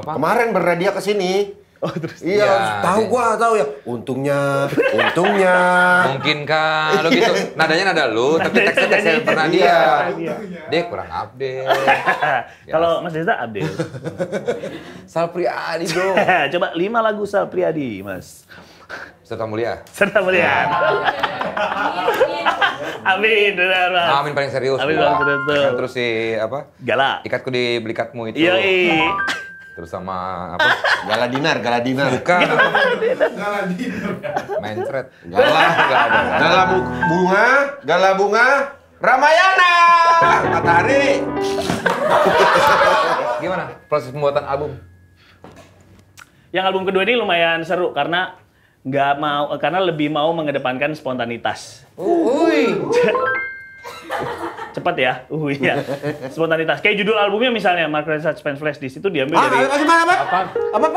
Kemarin berhadiah ke sini. Oh terus? Iya, tahu ya. Untungnya. Mungkin kan, lo gitu. Nadanya nada lu, tapi teksnya pernah dia. Dia kurang update. Kalau Mas Desta update. Sal Priadi bro. Coba 5 lagu Sal Priadi, Mas. Serta mulia. Serta mulia. Amin, benar Mas. Amin paling serius. Amin paling serius. Terus si apa? Gala. Ikatku di belikatmu itu. Iya. Terus sama apa? Gala dinar. Bukan. Mencret. Gala bunga. Ramayana. Matahari. Gimana proses pembuatan album? Yang album kedua ini lumayan seru karena lebih mau mengedepankan spontanitas. Cepat ya, ya. Spontanitas. Kayak judul albumnya misalnya Margaret Suspense Flash Disk itu diambil dari Apa? Sama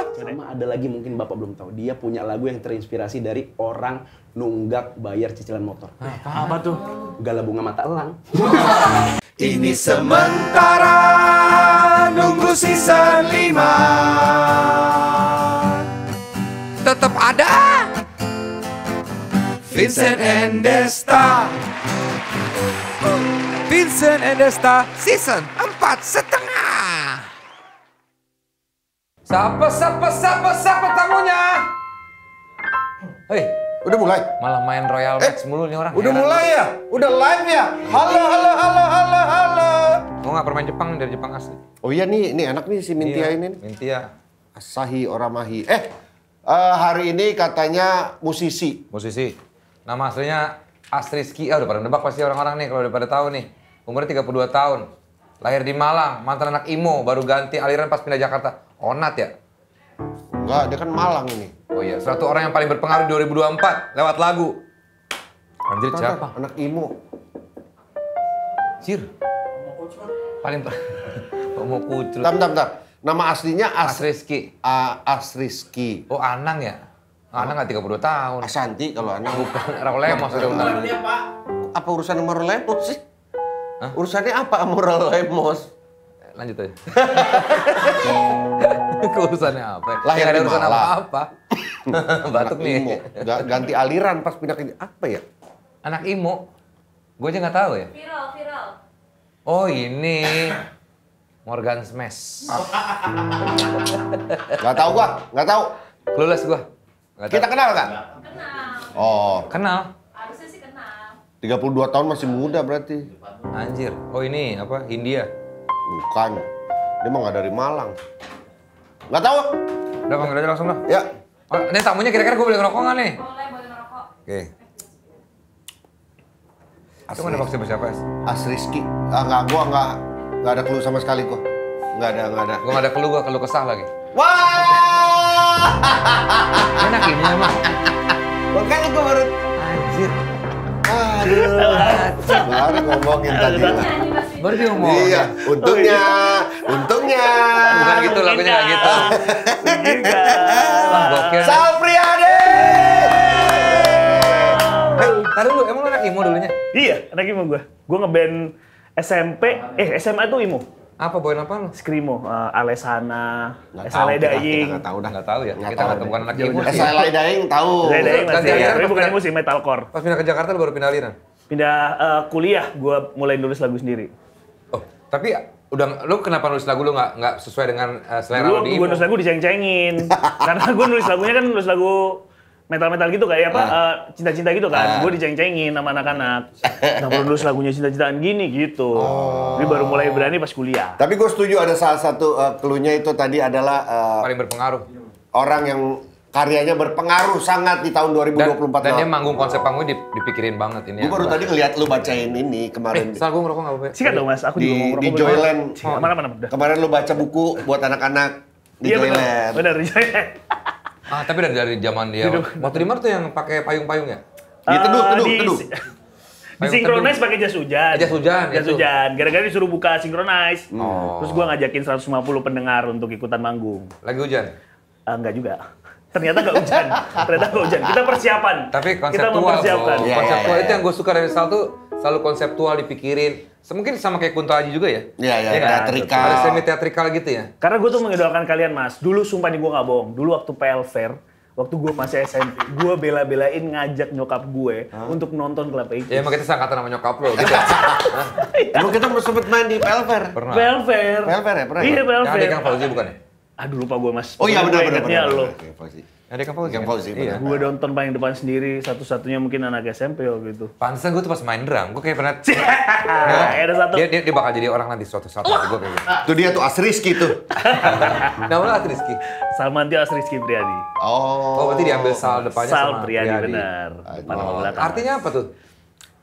ada lagi mungkin Bapak belum tahu. Dia punya lagu yang terinspirasi dari orang nunggak bayar cicilan motor. apa tuh? Gala bunga mata elang. Ini sementara nunggu season 5. Tetap ada Vincent and Desta. Vincent and Desta season 4,5. Siapa tamunya? Hei, Udah mulai? malah main Royal Match mulu nih orang. Udah Heran. mulai ya? Udah live ya? Halo. Mau nggak permain Jepang dari Jepang asli? Oh iya nih enak nih si Mintia Iya, ini. Mintia. Asahi Oramahi. Hari ini katanya musisi. Nama aslinya Asriski. Udah pada nebak pasti orang-orang nih kalau udah pada tahu nih. Umurnya 32 tahun. Lahir di Malang, mantan anak IMO, baru ganti aliran pas pindah Jakarta. Onat ya? Enggak, dia kan Malang ini. Oh iya, satu orang yang paling berpengaruh di 2024 lewat lagu. Anjir, siapa? Anak Imo. Cir. Paling mau kucel. Bentar. Nama aslinya Asriski. Asriski. Oh, Anang ya? Anang nggak 32 tahun. Asanti kalau anak. Bukan, Raul Lemos udah undang. Apa urusan sama Lemos sih? Hah? Urusannya apa sama Lemos? Lanjut aja. Urusannya apa? Lahir Nggak ada di urusan Malang. apa-apa. Batuk Anak Imo. nih. Ganti aliran pas pindah ke apa ya? Anak Imo? Gue aja nggak tahu ya. Viral. Oh ini. Morgan Smash. Nggak tahu gua, nggak tahu. Clueless gua. Nggak tahu. Kita kenal kan? Kenal. Oh, Kenal. Harusnya sih kenal. 32 tahun masih muda berarti. Anjir. Oh ini apa? India. Bukan. Dia mah nggak dari Malang. Nggak tahu. Udah panggil aja langsung dah. Ya. Oh, ini tamunya kira-kira gue boleh ngerokok nggak nih? Boleh ngerokok. Oke. Itu nggak nebak siapa-siapa ya? Asriski. Gua nggak ada clue sama sekali gua. Nggak ada. Gue nggak ada keluh kesah lagi. Wah! Enak ini emang. Makanya gua baru. Anjir. Aduh. Baru ngomongin tadi. Nyanyi masih. Baru dia ngomong. Iya, untungnya. Bukan gitu lagunya nggak gitu. Wah, gokil. Sal Priadi. Tadi dulu, emang lu anak IMO dulunya? Iya, anak imo gue. Gue ngeband SMP, SMA tuh imo. Apa boyan apa lu? Skrimo, Alesana, Nggak tahu, SLA kita Dying. nggak tahu dah. Nggak tahu ya. Nggak Kita tahu nggak deh. bukan anak IMO sih. SLA Dying tahu. SLA Dying Ganti masih, aliran tapi pas bukan pindah- imo sih, metalcore. Pas pindah ke Jakarta lu baru pindah aliran? Pindah kuliah, gue mulai nulis lagu sendiri. Oh, tapi udah lu kenapa nulis lagu lu nggak sesuai dengan selera lu di Gue IMO? nulis lagu diceng-cengin. Karena gue nulis lagunya kan nulis lagu metal-metal gitu kayak apa, cinta-cinta gitu kan. Gue diceng-cengin sama anak-anak. Nggak perlu nulis lagunya cinta-cintaan gini gitu. Jadi baru mulai berani pas kuliah. Tapi gue setuju ada salah satu clue-nya itu tadi adalah Paling berpengaruh. orang yang karyanya berpengaruh sangat di tahun 2024. Dan dia manggung konsep panggungnya dipikirin banget ini. Gue baru tadi ngeliat lu bacain ini kemarin. Sal, gue ngerokok nggak apa-apa? Sikat dong mas, aku juga mau ngerokok. Di Joyland. Mana-mana udah. Kemarin lu baca buku buat anak-anak di Iya Joyland. benar di Joyland. Tapi dari zaman dia. Waktu di mana tuh yang pakai payung-payung ya? Di teduh. Disinkronize pakai jas hujan. Jas hujan, Jas itu. hujan. Gara-gara disuruh buka sinkronize. Oh. Terus gua ngajakin 150 pendengar untuk ikutan manggung. Lagi hujan? Enggak juga. Ternyata nggak hujan. Kita persiapan. Tapi Kita konseptual, mempersiapkan. bro. Iya, Konseptual iya, itu yang gue suka dari Sal tuh selalu konseptual dipikirin. Mungkin sama kayak Kunto Aji juga ya? Iya, iya, kan? teatrikal. Ada semi teatrikal gitu ya? Karena gue tuh mengidolakan kalian, Mas. Dulu sumpah nih gue nggak bohong. Dulu waktu PL Fair, waktu gue masih SMP, gue bela-belain ngajak nyokap gue untuk nonton Club 80s. Ya emang kita sangkatan sama nyokap lo gitu. Emang kita sempet main di Pelver. Pernah. PL Fair. PL Fair ya? Pernah Iya, ya? PL Yang ada Fair. Kang Fauzi bukan ya? Aduh lupa gue, Mas. Oh iya, Pokoknya benar, gue benar, ingetnya benar. lo. Oke, Fauzi. Ada Kang Fauzi. Kang Fauzi, Iya. benar. Gue nonton paling depan sendiri, satu-satunya mungkin anak SMP waktu itu. Pantesan gue tuh pas main drum, gue kayak pernah... Ada satu. Dia bakal jadi orang nanti suatu saat nanti gue kayak gitu. Itu dia tuh Asriski tuh. Namanya Rizky. Salmantio Asrizky Priadi. Oh, berarti diambil Sal depannya Sal sama Priadi, benar. Depan sama belakang. Artinya apa tuh?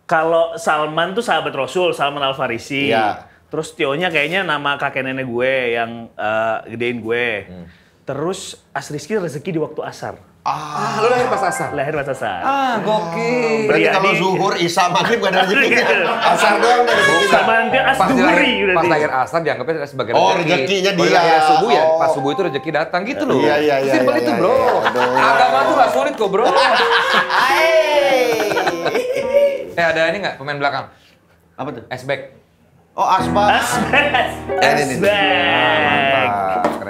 Kalau Salman tuh sahabat Rasul, Salman Al Farisi. Iya. Terus Tio-nya kayaknya nama kakek nenek gue yang gedein gue. Terus Asrizky rezeki di waktu asar. Ah, lu lahir pas asar? Lahir pas asar. Ah, gokil. Berarti Priadi. kalau zuhur, isya, maghrib gak ada rezekinya. Asar doang dari rezekinya. Salmantio Pas Asduri lahir, pas berarti. lahir asar dianggapnya sebagai Oh, rezeki. rezekinya Kalau dia. lahir subuh ya, Oh. pas subuh itu rezeki datang gitu loh. Iya, iya, iya, Simpel iya, itu iya, bro. iya. Aduh. Agama tuh gak sulit kok bro. Ada ini nggak pemain belakang? Apa tuh? S-back. Oh, Asbak. Asbak.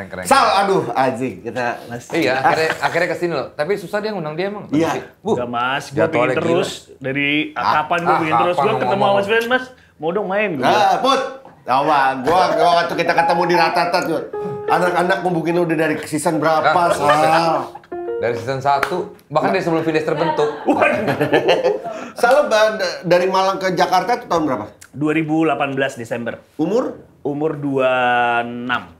Keren. Sal, aduh, anjing. Kita Iya, akhirnya kesini loh. Tapi susah dia ngundang dia emang. Iya. Enggak, Mas, gue jadwalnya pengen terus. Dari kapan gue pengen terus. kapan Gue lu ketemu ngomong? sama Mas Fian, Mas. Mau dong main gue. Put. Tawa, gua waktu kita ketemu di Ratata tuh. Anak-anak membukin udah dari season berapa, Ah, Sal? Dari season 1, bahkan dari sebelum Fides terbentuk. Sal dari Malang ke Jakarta itu tahun berapa? 2018 Desember. Umur? Umur 26.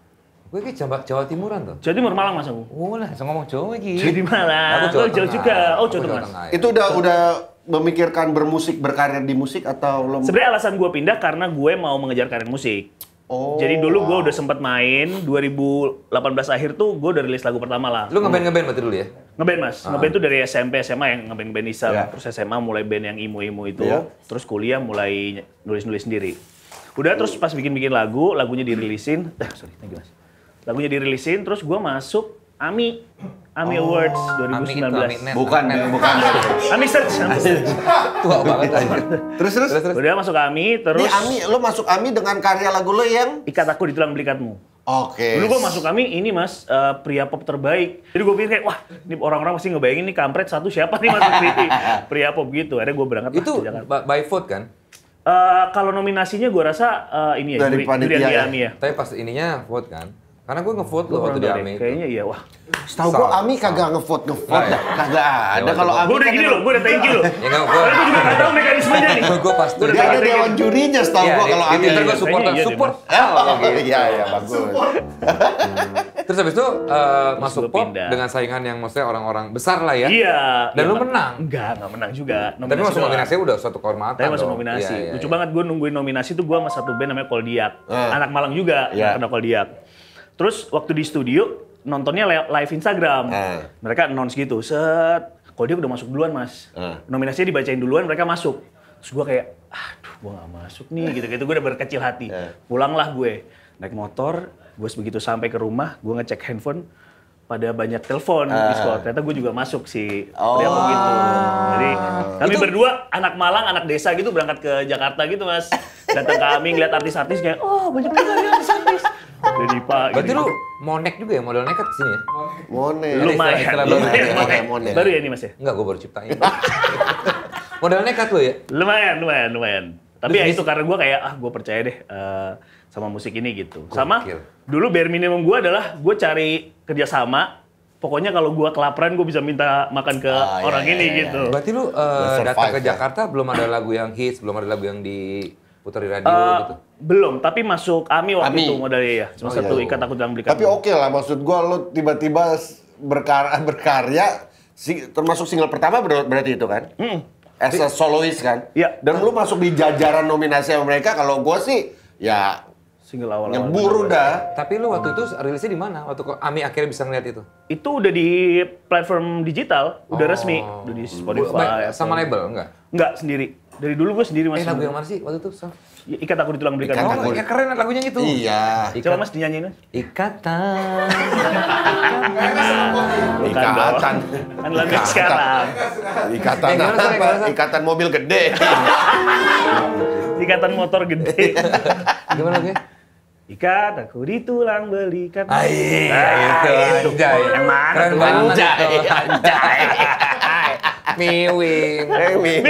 Gue kayak Jawa Timuran tuh. Jawa Timur Malang, Mas aku. Oh lah, langsung ngomong Jawa lagi. Jadi Malang. Aku Jawa Oh, Jawa Tengah. juga. Oh, Aku Jawa Tengah. ya. Itu udah memikirkan bermusik, berkarir di musik atau lo? Sebenarnya alasan gue pindah karena gue mau mengejar karir musik. Oh. Jadi dulu gue udah sempat main, 2018 akhir tuh gue udah rilis lagu pertama lah. Lu ngeband berarti dulu ya? Ngeband, Mas. Ngeband tuh dari SMP, SMA yang ngeband Isam. Iya. Terus SMA mulai band yang imo-imo itu. Iya. Terus kuliah mulai nulis-nulis sendiri. Udah terus pas bikin-bikin lagu, lagunya dirilisin. Thank you, Mas. Lagunya dirilisin, terus gue masuk AMI Awards 2019. Bukan. AMI Search. Tua banget aja. Terus. Udah masuk AMI, terus Ini Ami, lo masuk Ami dengan karya lagu lo yang? Ikat Aku di Tulang Belikatmu. Oke. Dulu gue masuk AMI, ini Mas, pria pop terbaik. Jadi gue pikir kayak, wah ini orang-orang pasti ngebayangin nih kampret satu siapa nih masuk di pria pop gitu. Akhirnya gue berangkat lah Itu ke Jakarta. by vote kan? Kalau nominasinya gue rasa ini ya, Dari panitia jurian di ya? AMI ya. Tapi pas ininya vote kan? Karena gue ngevote Gue lo waktu di pernah AMI. kayaknya iya, wah. Setahu gua Ami kagak ngevote Nah, dah. Kagak ada. Ya, Kalau waktu Ami Gue udah kan gini emang- loh, gue udah thank you loh. Ya nggak, Karena gue juga nggak tahu mekanismenya nih. Gue pas tuh. Dia ada dewan jurinya setahu Iya, gua di kalau Ami. Twitter gue support, Kayaknya iya deh, support. Iya, bagus. Terus habis itu masuk gua pop pindah. dengan saingan yang maksudnya orang-orang besar lah ya. Iya. Dan Iya, lu menang. Enggak menang juga. Tapi masuk doang. nominasinya udah suatu kehormatan. Tapi masuk dong. nominasi. Iya, iya, Lucu iya. banget gue nungguin nominasi tuh gue sama satu band namanya Koldiak. Anak Malang juga, Iya. yang kena Koldiak. Terus waktu di studio nontonnya live Instagram. Mereka announce gitu, set. Koldiak udah masuk duluan, Mas. Nominasinya dibacain duluan, mereka masuk. Terus gue kayak, aduh gue gak masuk nih, gitu-gitu. Gue udah berkecil hati. Pulanglah gue, naik motor. Gue begitu sampai ke rumah, gue ngecek handphone. Pada banyak telepon di sekolah. Ternyata gue juga masuk si pria pop gitu. Jadi kami berdua anak Malang, anak desa gitu berangkat ke Jakarta gitu, Mas. Datang kami ngeliat artis-artis kayak, oh banyak juga nih artis-artis. Jadi Pak. Berarti gini. lu monek juga ya, modal nekat kesini ya? Mone. Lumayan. istilah Lumayan. Mone. Baru ya ini, Mas ya? Enggak, gue baru ciptain. Modal nekat lu ya? Lumayan. Tapi ya itu karena gue kayak, gue percaya deh sama musik ini gitu. Sama, Gokil. dulu bare minimum gue adalah gue cari kerjasama. Pokoknya kalau gue kelaparan, gue bisa minta makan ke orang iya, ini iya, gitu. Berarti lu survive, datang ke ya. Jakarta belum ada lagu yang hits, belum ada lagu yang diputar di radio gitu? Belum, tapi masuk AMI waktu AMI. itu modalnya ya. Cuma satu ikat aku dalam beli Tapi oke lah, maksud gua lo tiba-tiba berkarya, termasuk single pertama berarti itu kan? As a soloist kan? Iya. Dan lu masuk di jajaran nominasi sama mereka, kalau gua sih ya single awal-awal. nyebur udah. Tapi lu waktu itu rilisnya di mana? Waktu kok Ami akhirnya bisa ngeliat itu? Itu udah di platform digital, udah resmi. Udah di Spotify. Sama Apple. label, enggak? Enggak, sendiri. Dari dulu gue sendiri Mas. Lagu yang mana sih waktu itu? Sam? Ya, Ikat Aku di Tulang Belikan. Ikat Oh, Aku. ya keren lagunya gitu. Iya. Coba Mas dinyanyiin. Mas. Ikatan. Bukan Ikatan. dong. Kan lagu sekarang. Ikatan gimana, apa? gimana? Ikatan mobil gede. ikatan motor gede. Gimana gue? Ikat aku di tulang belikat. Itu anjay. Yang mana Keren tuh? banget Anjay, itu. anjay. Miwing. Miwing.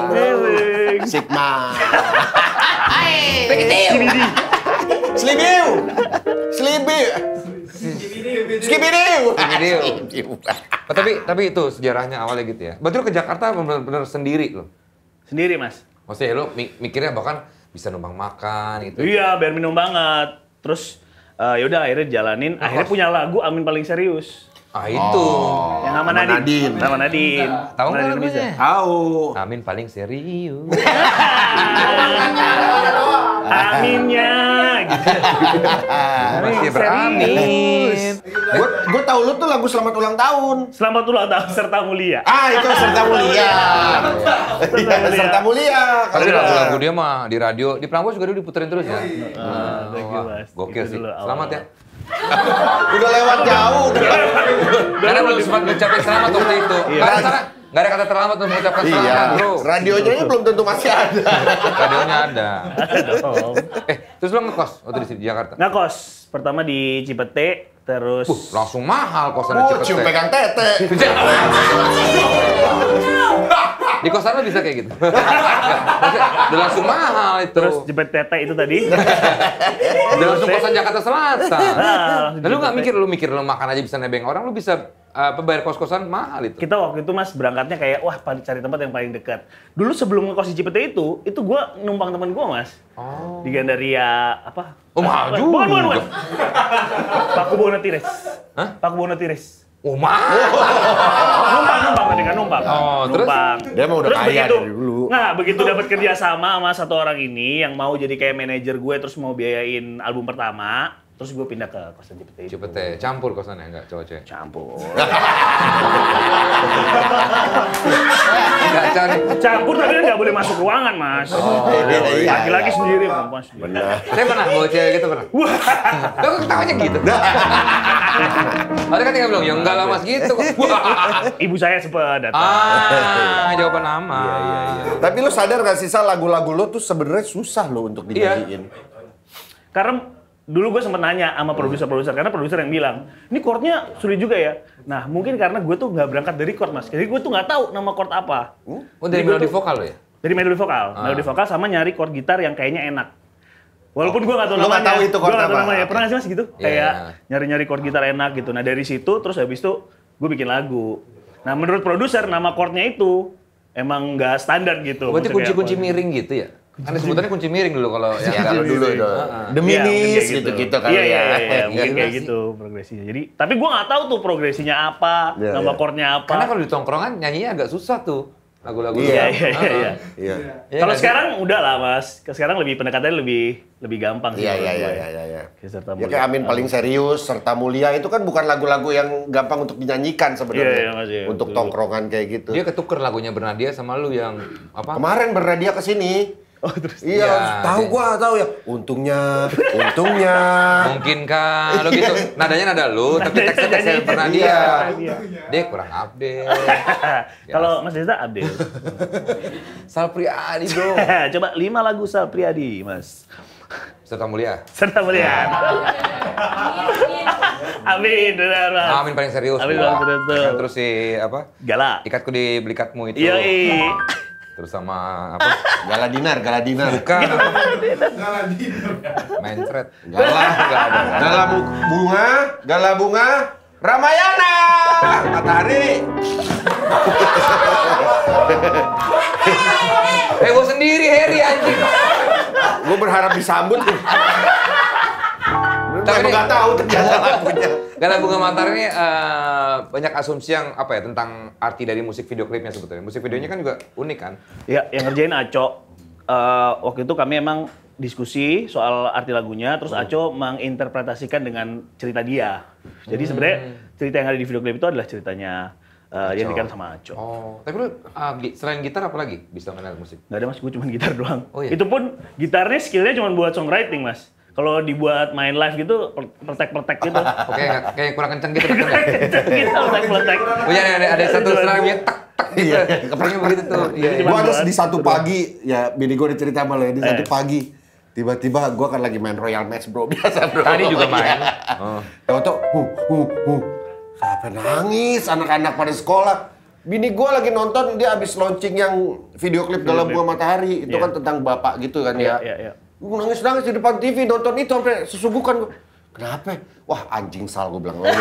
Miwing. Sigma. CBD. Slibiu. Slibiu. Skibidiu. Skibidiu. Oh, tapi itu sejarahnya awalnya gitu ya. Berarti lu ke Jakarta benar-benar sendiri lo. Sendiri, Mas. Maksudnya lu mikirnya bahkan bisa numpang makan gitu. Iya, biar minum banget. Terus yaudah akhirnya jalanin. Akhirnya punya lagu Amin Paling Serius. Ah itu. Yang sama Nadine. Sama Nadine. Tahu nggak Nadine lagunya? Tahu. Amin paling serius. Aminnya gitu. Masih beramin. Gue tahu lu tuh lagu Selamat Ulang Tahun. Selamat ulang tahun serta mulia. Ah, itu Serta Mulia. Iya, Serta Mulia. Tapi lagu-lagu dia mah di radio, di Prambors juga dulu diputerin terus ya. Thank you, Mas. Gokil Itu sih. dulu Selamat ya. Udah lewat jauh. Karena belum sempat ngucapin selamat waktu itu. Karena nggak ada kata terlambat untuk mengucapkan Iya. selamat, bro. Radionya ini belum tentu masih ada. Radionya ada. dong. Terus lo ngekos waktu di Jakarta? Nggak kos. Pertama di Cipete, terus Langsung mahal kosan di Oh, cium Cipete. pegang tete. Di kosan lo bisa kayak gitu? Maksudnya, udah langsung mahal itu. terus jepit tete itu tadi. Udah langsung kosan Jakarta Selatan. Nah, Lalu nggak mikir lu makan aja bisa nebeng orang, lu bisa bayar kos-kosan mahal itu. Kita waktu itu Mas berangkatnya kayak wah cari tempat yang paling dekat. Dulu sebelum ngekos di Cipete itu gua numpang teman gua Mas. Oh. Di Gandaria apa? Oh, mahal Bukan. juga. Paku Buwono Tires. Hah? Paku Buwono Tires. Oh, mahal. Numpang tadi kan numpang. Oh, terus? numpang. Dia mah udah Terus kaya begitu, dari dulu. Nggak, begitu dapat kerja sama satu orang ini yang mau jadi kayak manajer gue terus mau biayain album pertama, terus gue pindah ke kosan Cipete itu. Cipete, campur kosannya enggak cowok cewek. Campur. Gaca nih. Campur tapi kan nggak boleh masuk ruangan, Mas. iya, Laki-laki iya. sendiri, perempuan sendiri. Benar. Saya pernah bawa cewek gitu pernah. Lo kok ketawanya gitu? Tadi kan tinggal bilang, ya enggak lah mas gitu kok. Ibu saya sempat datang. Jawaban aman. Tapi lu sadar gak sih, Sal, lagu-lagu lu tuh sebenarnya susah lo untuk dinyanyiin. Karena dulu gue sempat nanya sama produser-produser, karena produser yang bilang, ini chordnya sulit juga ya. Nah, mungkin karena gue tuh nggak berangkat dari chord, Mas. Jadi gue tuh nggak tahu nama chord apa. Oh dari Jadi gua melodi tuh- vokal lo ya? Dari melodi vokal. Melodi vokal sama nyari chord gitar yang kayaknya enak. Walaupun gue nggak tahu Lu nggak namanya. tahu itu chord Gua nggak tahu apa? namanya. Oke. Pernah nggak sih Mas gitu? Iya. Kayak nyari-nyari chord gitar enak gitu. Nah, dari situ terus habis itu gue bikin lagu. Nah, menurut produser nama chordnya itu emang nggak standar gitu. Berarti Maksudnya kunci-kunci kayak miring gitu ya? Kan sebutannya kunci miring dulu kalau yang Ya, kalau dulu itu. Iya, Deminis mungkin kayak gitu-gitu kali Iya, ya. iya, mungkin kayak Iya. gitu progresinya. Jadi, tapi gua nggak tahu tuh progresinya apa, Iya, nama iya. chordnya apa. Karena kalau di tongkrongan nyanyinya agak susah tuh lagu-lagu. Iya, Iya, iya, iya. Iya. Iya Kalau nggak sih? sekarang udah lah, Mas. Sekarang lebih pendekatannya lebih gampang sih. Iya, menurut iya, gue. iya, iya. Kayak Serta Ya Mulia. kayak Amin Paling Serius, Serta Mulia itu kan bukan lagu-lagu yang gampang untuk dinyanyikan Iya, sebenarnya. iya, Mas, iya, Untuk betul. tongkrongan kayak gitu. Dia ketuker lagunya Bernadia sama lu yang apa? Kemarin bernadia ke sini. Oh, terus. Iya, Iya, tahu dia- gua, tahu ya. Untungnya. Mungkin kan lo gitu. Nadanya nada lu, tapi teksnya Nyanyi. Bernadia. Iya. Dia kurang update. Kalau Mas Desta update. Sal Priadi, bro. Coba 5 lagu Sal Priadi, Mas. Serta Mulia. Serta Mulia. Amin, benar, Mas. Amin paling serius. Amin gua. paling serius. Kan terus si apa? Gala. Ikatku di belikatmu itu. Iya, Terus sama apa? Galadinar, Galadinar. Bukan. Mencret. Gala, Enggak ada. Gala bunga, Ramayana, Matahari. Gua sendiri Heri anjing. Gue berharap disambut. Tapi Tapi nggak tahu ternyata lagunya. Karena Bunga Matahari ini banyak asumsi yang apa ya tentang arti dari musik video klipnya sebetulnya. Musik videonya kan juga unik kan? Ya, yang ngerjain Aco. Waktu itu kami emang diskusi soal arti lagunya, terus Aco menginterpretasikan dengan cerita dia. Jadi sebenarnya cerita yang ada di video klip itu adalah ceritanya yang dikan sama Aco. Oh, tapi lu selain gitar apa lagi bisa main alat musik? Nggak ada Mas, gue cuma gitar doang. Oh, iya? Itu pun gitarnya skillnya cuma buat songwriting Mas. kalau dibuat main live gitu, pletek-pletek gitu. Oke, kayak kurang kenceng gitu. Kan? Gitu, pletek-pletek. Oh iya, ada satu serangan bunyi tak tak gitu. Keprengnya begitu tuh. Iya. Cuma Gua ada buat- di satu pagi, ya bini gue cerita sama lo ya, di satu pagi. Tiba-tiba gue kan lagi main Royal Match bro, biasa bro. Tadi juga main. Oh. Tahu-tahu, Siapa nangis, anak-anak pada sekolah. Bini gue lagi nonton, dia habis launching yang video klip dalam Bunga Matahari. Itu Iya. kan tentang bapak gitu kan ya. Iya. Gue nangis-nangis di depan TV, nonton itu sampai sesugukan. Kenapa? Wah anjing Sal, gue bilang. Nggak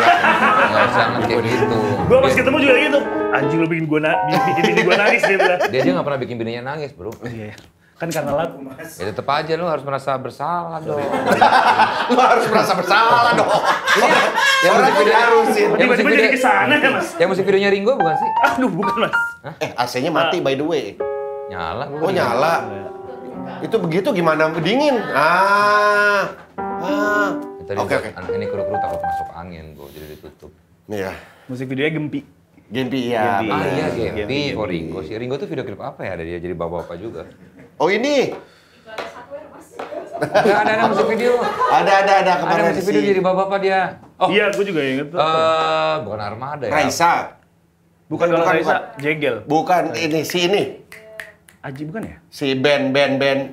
usah kayak gitu. Gue pas ketemu juga gitu, anjing lu bikin gue nangis dia bilang. Dia aja nggak pernah bikin bininya nangis, bro. Iya, kan karena lagu mas. Ya tetep aja lu harus merasa bersalah dong. Lo harus merasa bersalah dong. Yang Orang musik video harusin. yang musik Tiba-tiba video jadi kesana ya mas. yang musik videonya Ringo bukan sih? Aduh bukan mas. AC-nya mati by the way. Nyala. Oh nyala. Itu begitu gimana? Dingin. Tadi Oke. anak ini kru-kru takut masuk angin, bro, jadi ditutup. Iya. Musik videonya Gempi. Gempi ya. Gempi. Ah iya, Gempi. Gempi, kok Ringo sih. Ringo tuh video klip apa ya? Ada dia jadi bapak-bapak juga. Oh ini. Ada musik video. Ada Ada kemarin musik video jadi bapak-bapak dia. Oh, Iya, gue juga inget tuh. bukan Armada ya. Raisa. Bukan kalau bukan, Raisa, Jegel. Bukan ini si ini. Aji bukan ya? Si band.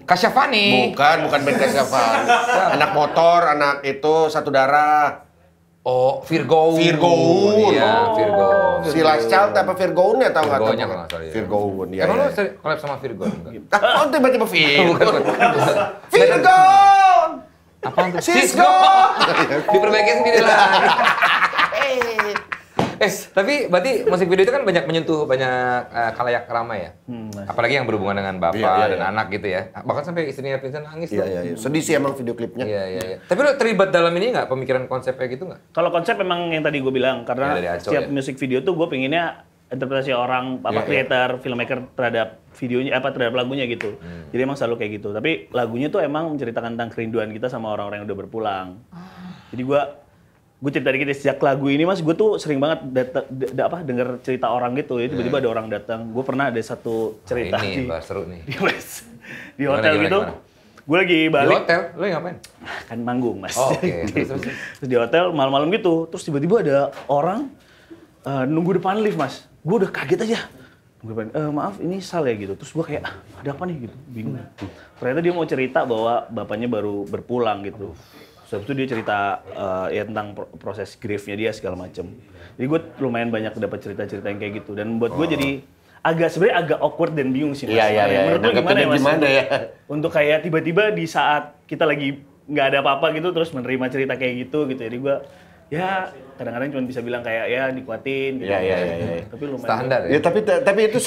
Kasyafani. Bukan band Kasyafan. Anak motor, anak itu satu darah. Oh, Virgoun. Virgoun. Iya, Virgoun. Si Last Child apa Virgoun ya tahu nggak? Virgounnya kalau nggak salah, iya. Virgoun ya. Emang ya. lu collab sama Virgoun enggak? Oh tiba-tiba Bukan. Virgoun. Virgoun. Apaan tuh? Cisco. Diperbaiki sendiri lah. Tapi berarti musik video itu kan banyak menyentuh banyak khalayak ramai ya. Apalagi yang berhubungan dengan bapak Iya, dan iya. anak gitu ya. Bahkan sampai istrinya Vincent nangis tuh. Iya. Sedih sih emang video klipnya. Iya. Tapi lu terlibat dalam ini nggak? Pemikiran konsepnya gitu nggak? Kalau konsep memang yang tadi gue bilang, karena Ya, dari Aco, setiap ya. musik video tuh gue pengennya interpretasi orang, Iya, creator, filmmaker terhadap videonya, terhadap lagunya gitu. Jadi emang selalu kayak gitu. Tapi lagunya tuh emang menceritakan tentang kerinduan kita sama orang-orang yang udah berpulang. Jadi gue cerita dikit ya, sejak lagu ini mas, gue tuh sering banget denger cerita orang gitu ya, tiba-tiba ada orang datang. Gue pernah ada satu cerita Ini bahas seru nih. di hotel Gimana, gitu. gimana? Gue lagi Di balik, hotel, lu yang ngapain? kan manggung mas. Oh, oke. Terus. Terus di hotel malam-malam gitu, terus tiba-tiba ada orang nunggu depan lift mas. Gue udah kaget aja. Nunggu depan, maaf ini Sal ya gitu. Terus gue kayak, ada apa nih gitu, bingung. Ternyata dia mau cerita bahwa bapaknya baru berpulang gitu. Setelah itu dia cerita ya tentang proses grief-nya dia segala macem. Jadi gue lumayan banyak dapat cerita-cerita yang kayak gitu. Dan buat gue jadi sebenarnya agak awkward dan bingung sih mas. Iya. Menurut lo gimana ya mas? Gimana ya? Untuk kayak tiba-tiba di saat kita lagi nggak ada apa-apa gitu terus menerima cerita kayak gitu. Jadi gue ya kadang-kadang cuma bisa bilang kayak ya dikuatin gitu. Iya. Tapi lumayan. Standar Ya ya. tapi itu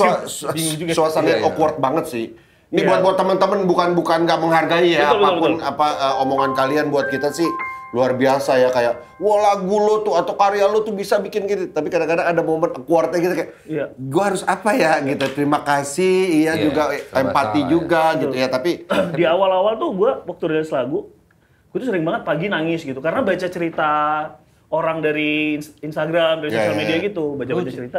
Bingung juga. suasana Iya. awkward banget sih. Ini Iya. buat teman-teman bukan nggak menghargai ya Betul, apapun betul. omongan kalian buat kita sih luar biasa ya kayak wah lagu lo tuh atau karya lo tuh bisa bikin gitu. Tapi kadang-kadang ada momen awkwardnya gitu kayak Iya. gua harus apa ya gitu. Terima kasih Iya, juga serba empati salah, juga gitu ya tapi Di awal-awal tuh gue waktu rilis lagu, gue tuh sering banget pagi nangis gitu karena baca cerita orang dari Instagram, dari Iya, sosial iya, media iya. gitu, baca-baca cerita,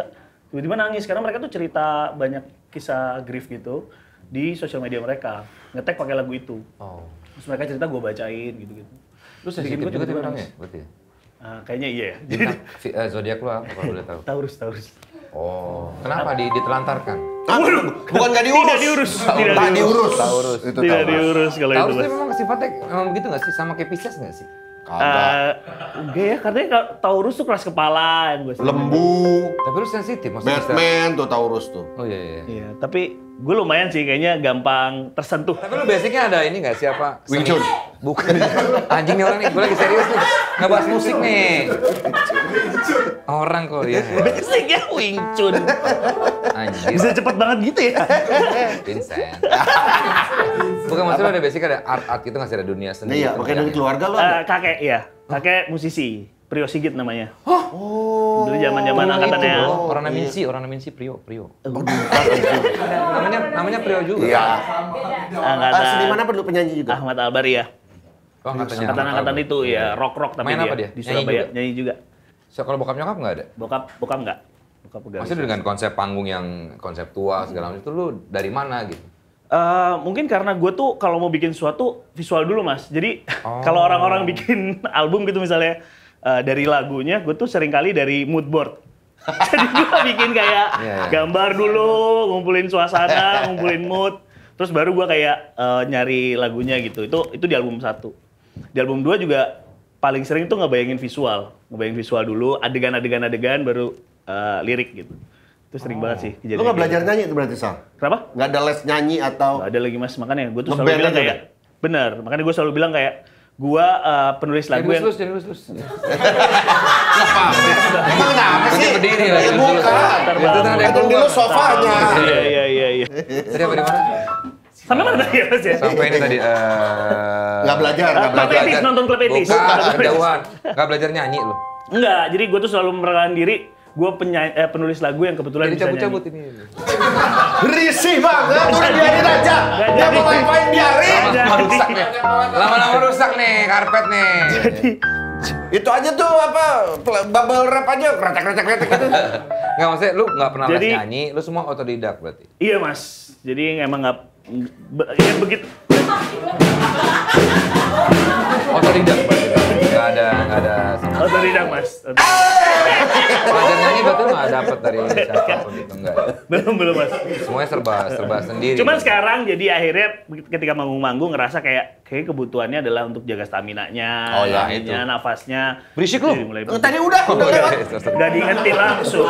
tiba-tiba nangis karena mereka tuh cerita banyak kisah grief gitu di sosial media mereka, nge-tag pakai lagu itu. Oh. Terus mereka cerita gue bacain gitu-gitu. Lu sensitif Bikin gua juga tiba-tiba tipe orangnya, nangis. berarti ya? Kayaknya iya ya. Jadi Bintang, zodiak lu apa kalau boleh tahu? Taurus. Oh, kenapa ditelantarkan? bukan nggak diurus. Tidak diurus. Tidak Tak diurus. Taurus. Itu Tidak Taurus. diurus kalau itu. Taurus Mas. tuh memang sifatnya memang begitu nggak sih? Sama kayak Pisces nggak sih? Kagak. Enggak ya, katanya Taurus tuh keras kepala yang gue Lembu. Tapi lu sensitif maksudnya. Batman tuh Taurus tuh. Oh iya. Iya, tapi gue lumayan sih kayaknya gampang tersentuh. Tapi lu basicnya ada ini nggak sih apa? Wing Chun. Bukan. Anjing nih orang nih, gue lagi serius nih. Ngebahas musik nih. Orang kok ya. Basicnya Wing Chun. Anjir. Bisa cepet banget gitu ya. Vincent. Bukan maksudnya ada basic ada art gitu nggak sih, ada dunia seni. Iya, gitu, makanya dari ya? keluarga lo ada. Kakek ya, kakek musisi. Prio Sigit namanya. Dulu zaman-zaman Orang angkatannya. itu, bro. Orang Naminsi, Prio. Namanya Prio juga. Iya. Angkatan Seniman apa dulu penyanyi juga? Ahmad Albar ya. Oh, angkatannya. Angkatan itu ya, rock tapi Main apa dia? di Nyanyi Surabaya. juga? Nyanyi juga. So, kalau bokap nyokap nggak ada? Bokap enggak. Bokap pegang. Maksudnya dengan konsep panggung yang konseptual segala macam itu lu dari mana gitu? Mungkin karena gue tuh kalau mau bikin sesuatu visual dulu mas. Jadi kalau orang-orang bikin album gitu misalnya dari lagunya, gue tuh sering kali dari mood board. Jadi gue bikin kayak gambar dulu, ngumpulin suasana, ngumpulin mood, terus baru gue kayak nyari lagunya gitu. Itu di album 1. Di album 2 juga paling sering tuh ngebayangin visual dulu, adegan baru lirik gitu. Itu sering banget sih Lu nggak belajar nyanyi itu berarti, Sal? Kenapa? Nggak ada les nyanyi atau... Nggak ada lagi mas, makanya gue tuh selalu Ngeband bilang aja kayak bener, makanya gue selalu bilang kayak gue penulis lagu yang Jangan lus. Emang kenapa sih? Dia berdiri lagi. Ya, bukan. Itu tadi Itu dulu sofanya. iya. Tadi apa di mana? Sampai mana tadi ya mas ya? Sampai ini tadi. Nggak belajar. Klub etis, nonton klub etis. Bukan, jauhan. Nggak belajar nyanyi lu. Enggak, jadi gue tuh selalu merelakan diri, gue penulis lagu yang kebetulan Jadi bisa cabut-cabut nyanyi. ini. Risih banget, udah biarin aja. Nggak Dia jadi. mau main biarin. Rusak nih. Lama-lama rusak nih karpet nih. Itu aja tuh apa, bubble wrap aja, kretek gitu. Nggak, maksudnya lu nggak pernah les Jadi- nyanyi, lu semua otodidak berarti. Iya mas, jadi emang nggak, ya begitu. Otodidak berarti. Nggak ada sama. Otodidak mas. Belajar nyanyi berarti lu nggak dapet dari siapapun gitu, enggak. Belum mas. Semuanya serba sendiri. Cuman sekarang jadi akhirnya ketika manggung-manggung ngerasa kayak kebutuhannya adalah untuk jaga stamina-nya, Oh, ya, ininya, nafasnya. Berisik lu. Jadi mulai Tadi udah lewat. Udah diingetin langsung.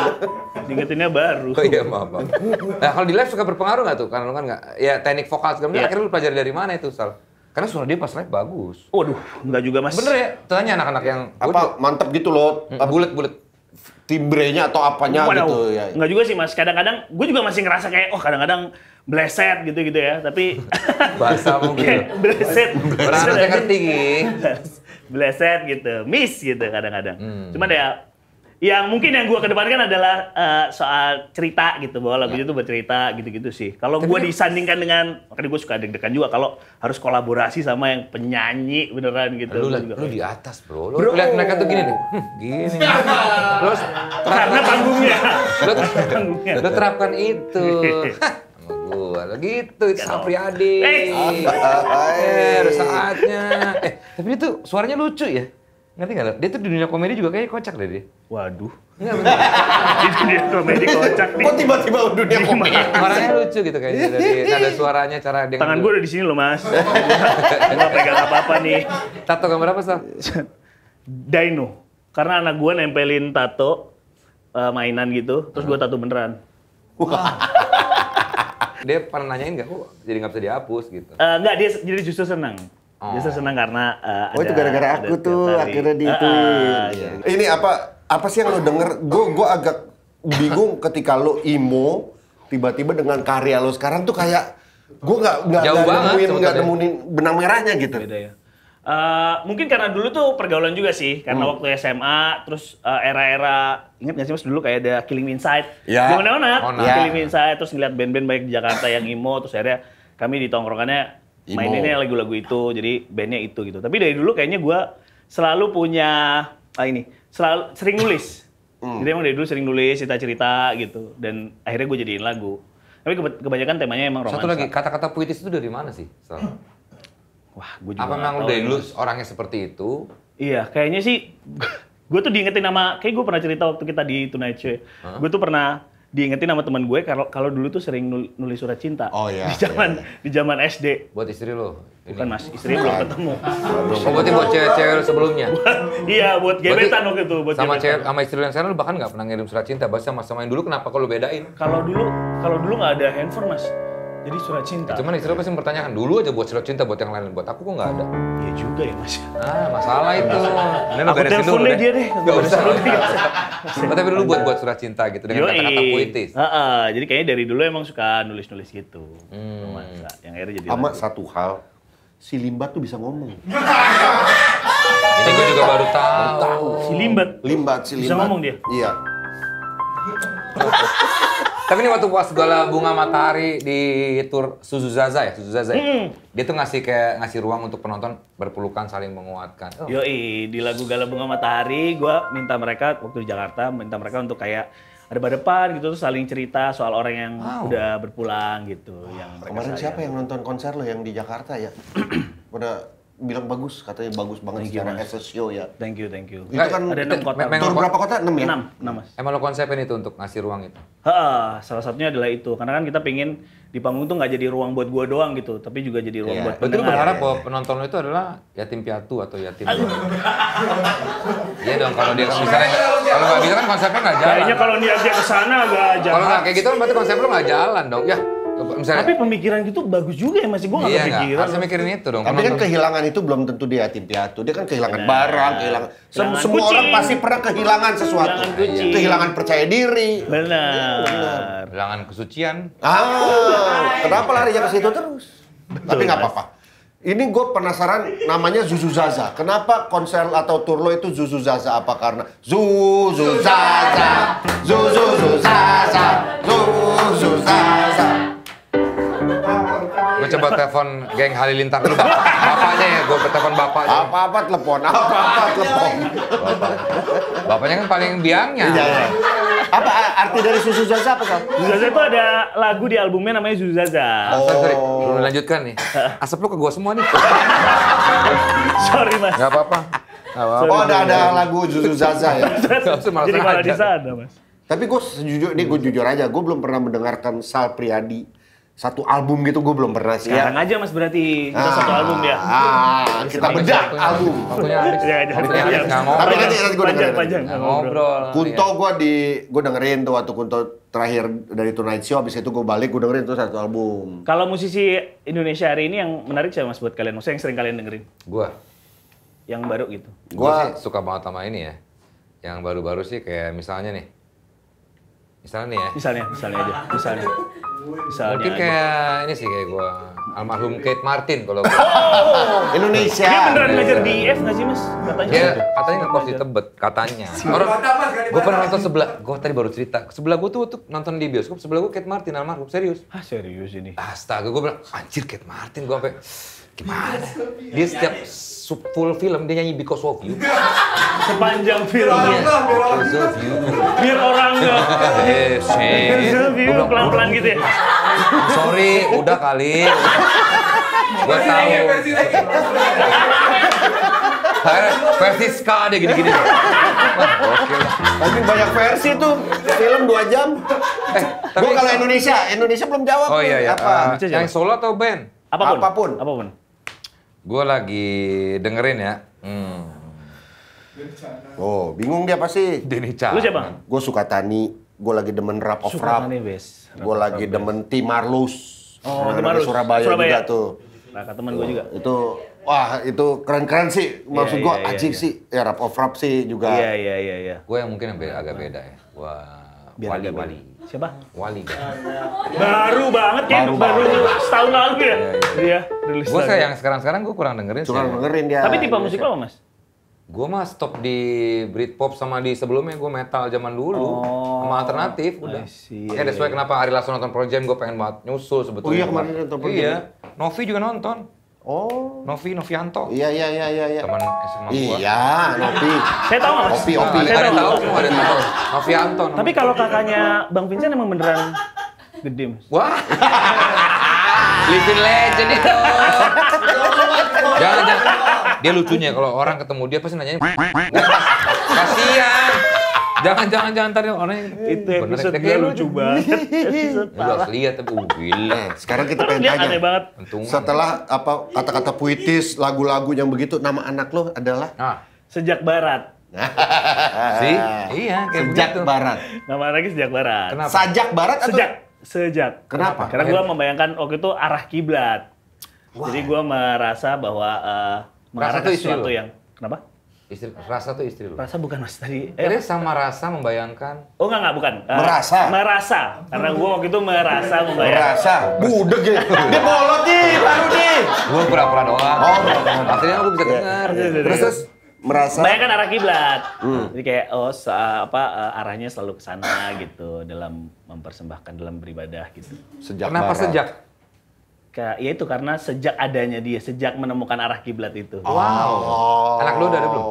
Diingetinnya baru. Oh iya, maaf. Nah, kalau di live suka berpengaruh nggak tuh? Karena lu kan nggak, ya teknik vokal segala macam. Iya. Akhirnya lu pelajari dari mana itu, Sal? Karena suara dia pas live bagus. Waduh, enggak juga mas. Bener ya? Tanya anak-anak yang Apa mantep gitu loh. bulet-bulet. Timbrenya atau apanya Waduh, gitu ya. Enggak juga sih mas. Kadang-kadang gue juga masih ngerasa kayak, kadang-kadang bleset gitu ya. Tapi Bahasa mungkin. bleset. Orang anaknya ngerti, Gi. Bleset gitu, miss gitu kadang-kadang. Cuman ya, yang mungkin yang gue kedepankan adalah soal cerita gitu, bahwa lagunya tuh bercerita gitu-gitu sih. Kalau gue disandingkan dengan, makanya gue suka deg-degan juga kalau harus kolaborasi sama yang penyanyi beneran gitu. Lu, Gua juga lu kayak- di atas, bro. Lu lihat mereka tuh gini nih. Gini. Terus karena panggungnya. lu, Panggungnya. lu terapkan itu. Sama gua. Lo gitu, itu Sapriadi. Udah saatnya. Tapi dia tuh suaranya lucu ya. Ngerti nggak lo? Dia tuh di dunia komedi juga kayaknya kocak deh dia. Waduh. Enggak bener. Itu dia komedi kocak nih. Kok tiba-tiba dunia komedi? Orangnya lucu gitu kayaknya dari nada suaranya, cara dia. Tangan gue udah di sini loh mas. Gue nggak pegang apa-apa nih. Tato gambar apa, Sal? Dino. Karena anak gue nempelin tato mainan gitu, terus gue tato beneran. Dia pernah nanyain nggak, kok jadi nggak bisa dihapus gitu. Enggak, dia jadi justru senang. Justru senang karena Oh itu gara-gara aku tuh akhirnya diituin. iya. Ini apa sih yang lo denger? Gue agak bingung ketika lo emo tiba-tiba dengan karya lo sekarang tuh kayak gue nggak Jauh banget nggak sebetulnya. nemuin benang merahnya gitu. Beda ya. Mungkin karena dulu tuh pergaulan juga sih, karena waktu SMA, terus era-era, ingat nggak sih mas dulu kayak ada Killing Me Inside, Ya. Zaman anak, Ya. Killing Me Inside, terus ngeliat band-band baik di Jakarta yang emo, terus akhirnya kami di tongkrongannya Emo. maininnya lagu-lagu itu, jadi bandnya itu gitu. Tapi dari dulu kayaknya gue selalu punya selalu sering nulis. Jadi emang dari dulu sering nulis cerita-cerita gitu, dan akhirnya gue jadiin lagu. Tapi kebanyakan temanya emang romansa. Satu lagi, kata-kata puitis itu dari mana sih, Sal? Wah, gue juga Apa nggak memang lu tahu dari ya, dulu Mas. orangnya seperti itu? Iya, kayaknya sih gue tuh diingetin sama, kayak gue pernah cerita waktu kita di Tonight Show. Gue tuh pernah diingetin sama teman gue kalau dulu tuh sering nulis surat cinta. Oh, iya, Di zaman SD. Buat istri lo? Bukan mas, istri belum ketemu. Oh, berarti buat cewek-cewek lo sebelumnya? Iya, buat gebetan waktu itu. Buat Sama gebetan. cewek, sama istri lo yang sekarang lu bahkan nggak pernah ngirim surat cinta. Bahasa sama yang dulu kenapa kalau bedain? Kalau dulu nggak ada handphone mas, jadi surat cinta. Cuman istri lo pasti mempertanyakan, dulu aja buat surat cinta buat yang lain, buat aku kok nggak ada. Iya juga ya mas. Ah, masalah itu. Ini lo Aku beresin telepon dulu deh dia deh. Nggak usah. Dulu dia. Oh, tapi dulu buat surat cinta gitu dengan kata-kata puitis. Jadi kayaknya dari dulu emang suka nulis-nulis gitu. Romansa. Yang akhirnya jadi Sama lagu. satu hal, si Limbat tuh bisa ngomong. Ini gue juga baru tahu. Si Limbat. Si Bisa Limbat. ngomong dia? Iya. Tapi ini waktu pas Gala Bunga Matahari di tour Suzuzaza ya? Dia tuh ngasih ruang untuk penonton berpelukan saling menguatkan. Yoi, di lagu Gala Bunga Matahari, gue minta mereka, waktu di Jakarta, minta mereka untuk kayak depan gitu, terus saling cerita soal orang yang udah berpulang gitu, yang mereka Kemarin sayang. siapa yang nonton konser lo yang di Jakarta ya? Pada bilang bagus, katanya bagus banget Thank you, secara Mas. as a show ya. Thank you. Itu kan Ada 6 kota. tur berapa kota? 6 ya? 6 Mas. Emang lo konsepin itu untuk ngasih ruang itu? Salah satunya adalah itu. Karena kan kita pengen di panggung tuh nggak jadi ruang buat gua doang gitu, tapi juga jadi ruang Iya. buat Berarti lo pendengar. berharap bahwa penonton lo itu adalah yatim piatu atau yatim... Iya dong, kalau dia misalnya, kalau nggak gitu kan konsepnya nggak jalan. Kayaknya kalau dia ke sana agak Kalau nggak jahat. kayak gitu kan berarti konsep lo nggak jalan dong. Ya, misalnya... Tapi pemikiran gitu bagus juga ya, masih gua nggak Iya nggak, kepikiran. harusnya mikirin itu dong. Tapi kan penonton. kehilangan itu belum tentu dia yatim piatu. Dia kan kehilangan Benar. barang, kehilangan... Kehilangan Semua kucing. orang pasti pernah kehilangan sesuatu. Kehilangan kucing. Kehilangan percaya diri. Benar. Kehilangan kesucian. Kenapa larinya ke situ terus? Tapi nggak apa-apa. Ini gue penasaran, namanya Zuzu Zaza. Kenapa konser atau tour lo itu Zuzu Zaza? Apa karena Zuzu Zaza, Zuzu Zaza, Zuzu Zaza? Gue coba telepon geng Halilintar dulu, bapaknya ya, gue telepon bapaknya. Apa-apa telepon, apa-apa telepon. Bapaknya kan paling biangnya. Iya, iya. Apa arti dari Zuzu Zaza apa kau? Zuzaza itu ada lagu di albumnya namanya Zuzaza. Sorry, belum lanjutkan nih. Asap lu ke gua semua nih. Sorry Mas. Gak apa-apa. Gak apa-apa. Oh ada lagu Zuzu Zaza ya. Jadi malah di sana Mas. Tapi gue jujur aja, gue belum pernah mendengarkan Sal Priadi satu album gitu, gue belum pernah sih Sekarang ya. aja Mas berarti kita satu album ya. Kita bedah album. Waktunya habis. Ya, Waktunya habis, nggak Tapi ngobrol. nanti gue dengerin. Panjang. Nggak ngobrol. Kunto gue dengerin tuh waktu Kunto terakhir dari Tonight Show, abis itu gue balik gue dengerin tuh satu album. Kalau musisi Indonesia hari ini yang menarik siapa Mas buat kalian? Maksudnya yang sering kalian dengerin? Gua Yang baru gitu. Gua sih suka banget sama ini ya. Yang baru-baru sih kayak misalnya nih. Misalnya nih ya. Misalnya aja. Misalnya Mungkin aja. kayak ini sih kayak gua almarhum Kate Martin kalau gua. Indonesia. Dia beneran ngajar di IF nggak sih Mas? Katanya. Dia katanya ngekos di Tebet katanya. Orang gua pernah nonton sebelah, gua tadi baru cerita. Sebelah gua tuh nonton di bioskop, sebelah gua Kate Martin almarhum, serius. Ah serius ini. Astaga, gua bilang anjir Kate Martin, gua sampai gimana? Dia setiap full film dia nyanyi Because of You. Sepanjang film. Because of You. Biar orang nggak. Because of You, pelan-pelan gitu ya. Sorry, udah kali. Gua tahu. Akhirnya versi ska dia gini-gini. Wah, oke lah. Tapi banyak versi tuh, film 2 jam. Tapi Gue kalau Indonesia belum jawab. oh iya ya. Apa? Yang solo atau band? Apapun. Gue lagi dengerin ya. Oh, bingung dia pasti. Denny Lu siapa? Gue suka Tani, gue lagi demen Rap of Rap. Suka Bes. Gue lagi demen Timarlus. Oh, Dari Timarlus. Surabaya juga tuh. Nah, teman gue juga. Itu, wah itu keren-keren sih. Maksud Iya, gue iya, anjing iya. sih. Ya Rap of Rap sih juga. Iya. Gue yang mungkin yang agak beda ya. Wah, Biar agak Wali. Siapa? Wali. Baru banget kayak baru setahun lalu ya. Dia rilis Gue lagu. sih yang sekarang gue kurang dengerin sih. Kurang dengerin dia. Tapi tipe musik lo apa, Mas? Gue mah stop di Britpop sama di sebelumnya gue metal zaman dulu. Sama alternatif udah. see. Makanya that's why kenapa Ari Lasso nonton Pearl Jam gue pengen banget nyusul sebetulnya. Oh iya, kemarin nonton Pearl Jam. Iya. Novi juga nonton. Oh. Novianto. Iya. Teman SMA gue. Iya, Nopi. Saya tahu nggak, Mas? Opi. Saya tahu. Ada tahu. Novianto. Tapi kalau kakaknya Bang Vincent emang beneran gede, Mas. Wah. Living legend itu. Jangan. Dia lucunya kalau orang ketemu dia pasti nanyanya. Kasihan. Jangan tadi orangnya. Itu Bener, episode kayak gue lu. lucu banget. Episode Lu harus lihat tapi gila. Sekarang kita pengen Lihat tanya. aneh banget. Untungan. Setelah apa kata-kata puitis, lagu-lagu yang begitu, nama anak lo adalah Nah, Sejak Barat. sih? Iya, kayak Sejak begitu. Barat. Nama anaknya Sejak Barat. Kenapa? Sajak Barat atau Sejak. Kenapa? Karena gue membayangkan waktu itu arah kiblat. Jadi gue merasa bahwa mengarah tuh ke istri sesuatu lo? yang kenapa? Istri, rasa tuh istri lu. Rasa bukan Mas tadi. Jadi sama rasa membayangkan. Oh enggak bukan. Merasa. Merasa. Karena gue waktu itu merasa membayangkan. Rasa. Budeg ya. Dia bolot nih, baru nih. Gue pura-pura doang. Oh, Akhirnya gue bisa dengar. Terus merasa. Bayangkan arah kiblat. Jadi kayak arahnya selalu ke sana gitu dalam mempersembahkan dalam beribadah gitu. Sejak Kenapa Barat. sejak? Ya itu karena sejak adanya dia, sejak menemukan arah kiblat itu. Wow. Anak lu udah ada belum?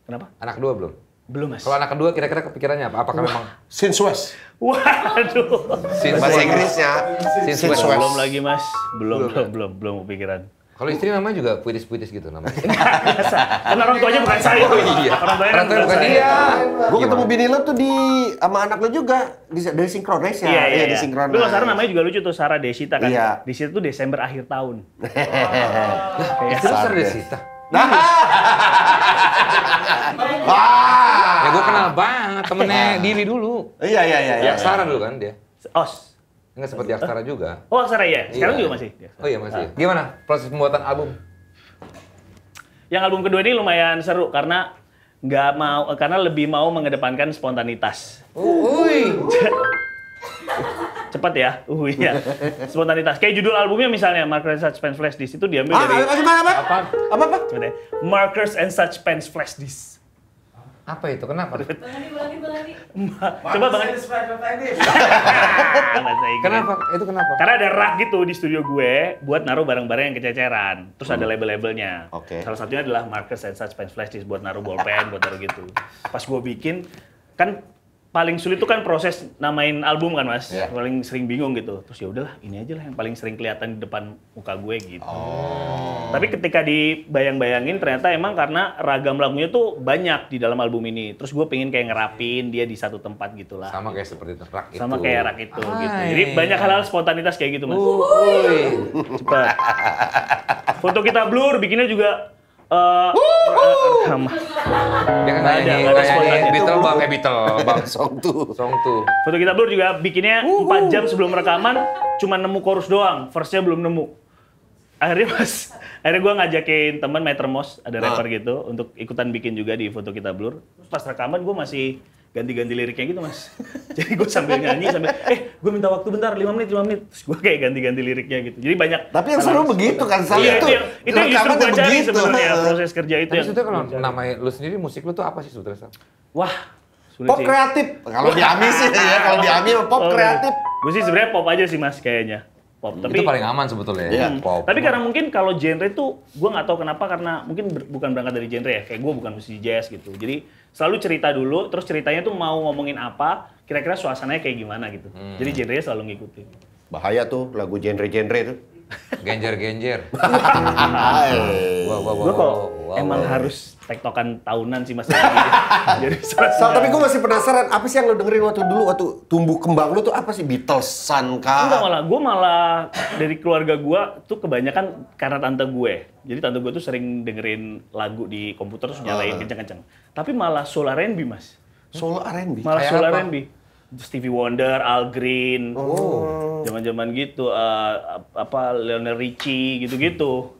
Kenapa? Anak dua belum? Belum, Mas. Kalau anak kedua kira-kira kepikirannya apa? Apakah memang Since West. Waduh. Bahasa Inggrisnya. Since Since West. West. Belum lagi, Mas. Belum kepikiran. Kalau istri namanya juga puitis-puitis gitu namanya. Biasa. Kan orang tuanya bukan saya. Oh iya. Orang tuanya Orang tuanya bukan dia. Gue ketemu bini lo tuh sama anak lo juga dari Synchronize ya. Iya. Di Synchronize. Tapi kalau Sarah namanya juga lucu tuh, Sarah Desita kan. Iya. Desita tuh Desember akhir tahun. Istri lu Sarah Desita. Wah. Ya gue kenal banget temennya Dili dulu. Iya. Ya Sarah dulu kan dia. Os. Enggak seperti Aksara juga. Oh, Sarah ya. Sekarang Iya. juga masih. Oh iya masih. Gimana proses pembuatan album? Yang album kedua ini lumayan seru karena lebih mau mengedepankan spontanitas. Uy. Cepat ya, iya. Spontanitas. Kayak judul albumnya misalnya Markers and Such Pens Flash Disc itu diambil dari Apa? coba deh. Markers and Such Pens Flash Disc. Apa itu? Kenapa? Bang Andi. Coba Bang Andi. Bahasa Inggris. Kenapa? Itu kenapa? Karena ada rak gitu di studio gue buat naruh barang-barang yang kececeran. Terus ada label-labelnya. Oke. Salah satunya adalah Markers and Such Pens Flash Disc buat naruh bolpen, buat naruh gitu. Pas gue bikin, kan paling sulit itu kan proses namain album kan, Mas. Iya. Paling sering bingung gitu. Terus ya udahlah, ini aja lah yang paling sering kelihatan di depan muka gue gitu. Tapi ketika dibayang-bayangin ternyata emang karena ragam lagunya tuh banyak di dalam album ini. Terus gue pengen kayak ngerapin dia di satu tempat gitu lah. Sama kayak seperti rak itu. Sama kayak rak itu gitu. Hai. Jadi banyak hal-hal spontanitas kayak gitu, Mas. Uy. Cepat. Foto kita blur, bikinnya juga Dia kan Nggak ada, nggak ada kayak spontan. Beatle bang, Beatle. Song tuh. Song tuh. Foto kita blur juga bikinnya 4 jam sebelum rekaman, cuma nemu chorus doang, verse-nya belum nemu. Akhirnya gue ngajakin teman Metermos, ada rapper gitu, untuk ikutan bikin juga di Foto Kita Blur. Terus pas rekaman gue masih ganti-ganti liriknya gitu, Mas. Jadi gue sambil nyanyi, gue minta waktu bentar, 5 menit. Terus gue kayak ganti-ganti liriknya gitu. Jadi banyak. Tapi yang seru begitu kan, Sal. Iya, itu yang justru gue cari begitu. sebenarnya, proses kerja itu Tapi yang. sebetulnya kalau namanya lu sendiri musik lu tuh apa sih sebetulnya? Sal? Wah, sulit Pop sih. kreatif. Kalau di AMI sih ya, kalau di AMI pop kreatif. Gue sih sebenarnya pop aja sih, Mas, kayaknya. Pop. Tapi Itu paling aman sebetulnya. Iya. Pop. Tapi karena mungkin kalau genre itu gue nggak tahu kenapa, karena mungkin bukan berangkat dari genre ya, kayak gue bukan musisi jazz gitu. Jadi selalu cerita dulu, terus ceritanya tuh mau ngomongin apa, kira-kira suasananya kayak gimana gitu. Jadi genrenya selalu ngikutin. Bahaya tuh lagu genre-genre itu. Genjer. Gue kok emang harus tektokan tahunan sih Mas. Jadi Sal, tapi gue masih penasaran, apa sih yang lo dengerin waktu tumbuh kembang lo tuh apa sih? Beatles-an enggak, kah? gue malah dari keluarga gue tuh kebanyakan karena tante gue. Jadi tante gue tuh sering dengerin lagu di komputer terus nyalain kenceng-kenceng. Tapi malah soul R&B, Mas. Solo R&B. Malah Kayak soul apa? R&B. Stevie Wonder, Al Green, zaman-zaman gitu, Lionel Richie gitu-gitu.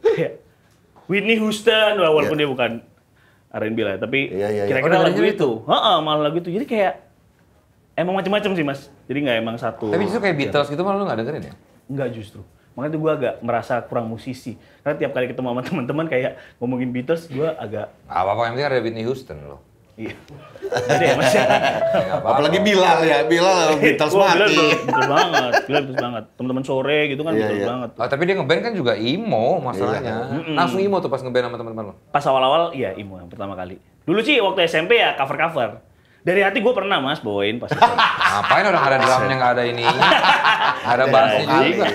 Whitney Houston, walaupun dia bukan R&B lah, tapi Iya. kira-kira Oh, lagu dengerin itu. Malah lagu itu. Jadi kayak emang macam-macam sih, Mas. Jadi nggak emang satu. Tapi justru kayak Beatles gitu malah lu nggak dengerin ya? Enggak justru. Makanya tuh gue agak merasa kurang musisi. Karena tiap kali ketemu sama teman-teman kayak ngomongin Beatles, gue agak Apa-apa yang penting ada Whitney Houston loh. iya. Jadi ya, Mas. Nggak apa-apa. Apalagi Bilal ya, Bilal Beatles Wah, mati. Betul banget. Betul banget. Teman-teman sore gitu kan Iya, betul iya. banget. Oh, tapi dia ngeband kan juga emo masalahnya. Langsung emo tuh pas ngeband sama teman-teman lo. Pas awal-awal, iya emo yang pertama kali. Dulu sih waktu SMP ya cover-cover. Dari hati gue pernah Mas bawain pas SMP. Ngapain orang ada drumnya nggak ada ini? Ada bassnya juga.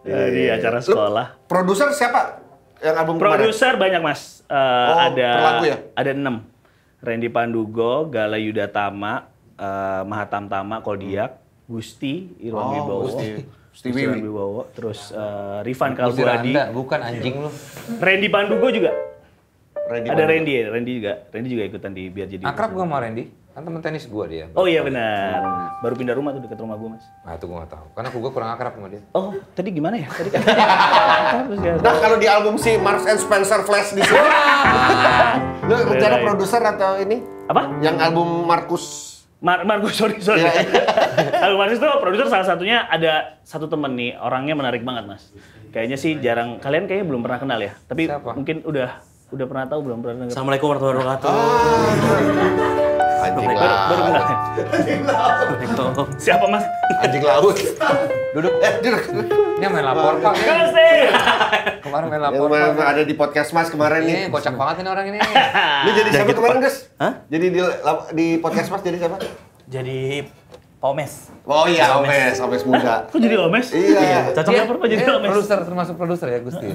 Di acara sekolah. Produser siapa? Yang album kemarin? Produser banyak Mas. per lagu ya? Ada 6. Randy Pandugo, Gala Yudatama, Mahatam Tama, Koldiak, Gusti, Irwan Wibowo. Gusti Wiwi. Wibowo. Terus Rifan Gusti Kalbuadi. Randa, bukan anjing lu. Randy Pandugo juga. Randy Ada Pandugo. Randy juga. Randy juga ikutan di Biar Jadi. Akrab gua sama Randy. Kan temen tenis gua dia. Oh iya benar. Baru pindah rumah tuh dekat rumah gue Mas. Nah itu gua nggak tahu. Karena gua kurang akrab sama dia. Oh, tadi gimana ya? Tadi kan. Nah, kalau di album si Marks and Spencer Flash di sini, lu rencana produser atau ini? Apa? Yang album Markus. Markus, sorry. Iya. Kalau Markus itu produser salah satunya ada satu temen nih, orangnya menarik banget Mas. Kayaknya sih jarang, kalian kayaknya belum pernah kenal ya. Tapi Siapa? mungkin udah pernah tahu, belum pernah dengar. Assalamualaikum warahmatullahi wabarakatuh. Anjing Baru kenal laut. ya? Siapa Mas? Anjing laut. Duduk. Duduk. Dia main lapor pak. Gusti! Kemarin main Yang lapor. ada di podcast Mas kemarin Ini nih. kocak banget ini orang ini. Lu jadi siapa gitu, kemarin, Pak. Gus? Hah? Jadi di podcast Mas jadi siapa? Jadi Pomes. Oh iya, Omes muda. Kok jadi Omes? Iya. Cocoknya apa jadi Omes? Produser, termasuk produser ya Gusti.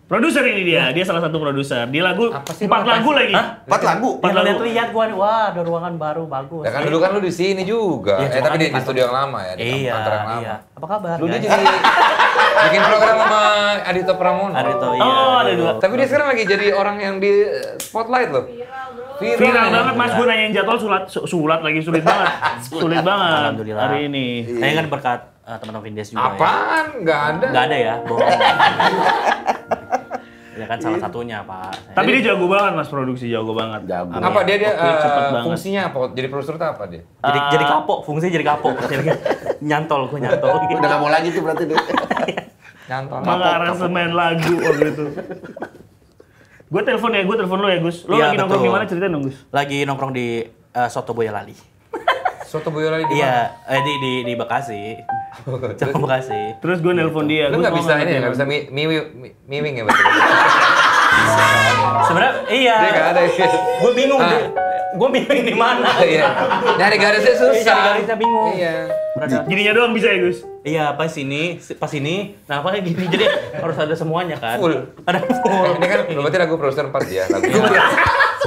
Produser ini dia salah satu produser. Dia lagu Apa sih, 4 Bang? lagu lagi. Hah? 4 lagu. Ya lo lihat gua nih, wah ada ruangan baru bagus. Ya kan dulu kan lu di sini juga. Iya, Tapi cuma di kan studio yang lama ya, di Iya, kantor yang lama. iya. Apa kabar? Lu dia guys? jadi bikin program sama Adito Pramono. Adito, iya. Oh, ada dua. Tapi dia sekarang lagi jadi orang yang di spotlight loh. Viral bro. Viral banget Mas, gue nanyain jadwal sulat lagi sulit banget. Sulit banget Alhamdulillah. hari ini. Saya kan berkat teman-teman Vindes juga. Apaan? Nggak ada. Ya. Nggak ada ya, bohong. Ya kan salah satunya Pak. Tapi dia jago banget Mas, produksi jago banget. Jago. Apa dia Oke, cepet banget. fungsinya apa? Jadi produser itu apa dia? Jadi kapok, fungsinya jadi kapok. Jadi nyantol, gua nyantol. Udah nggak mau lagi tuh berarti deh. Nyantol. Mengaransemen lagu waktu itu. Gue telepon lo ya Gus. Lo Iya, lagi nongkrong betul. di mana, ceritain dong Gus. Lagi nongkrong di Soto Boyolali. Soto Boyolali di mana? Iya, di Bekasi. Cabang Bekasi. Terus gue nelpon dia. Lu Gus, nggak mau bisa ini ya, nonton nggak bisa miwing ya betul. Sebenarnya iya. Dia nggak ada. Gue bingung Ah. deh. Gue bingung di mana. Iya. Nyari garisnya susah. Cari garisnya bingung. Iya. Gininya doang bisa ya Gus? Iya, pas ini. Nah, apa gini jadi harus ada semuanya kan. Full. Ada full. Ini kan berarti lagu produser 4 ya lagu.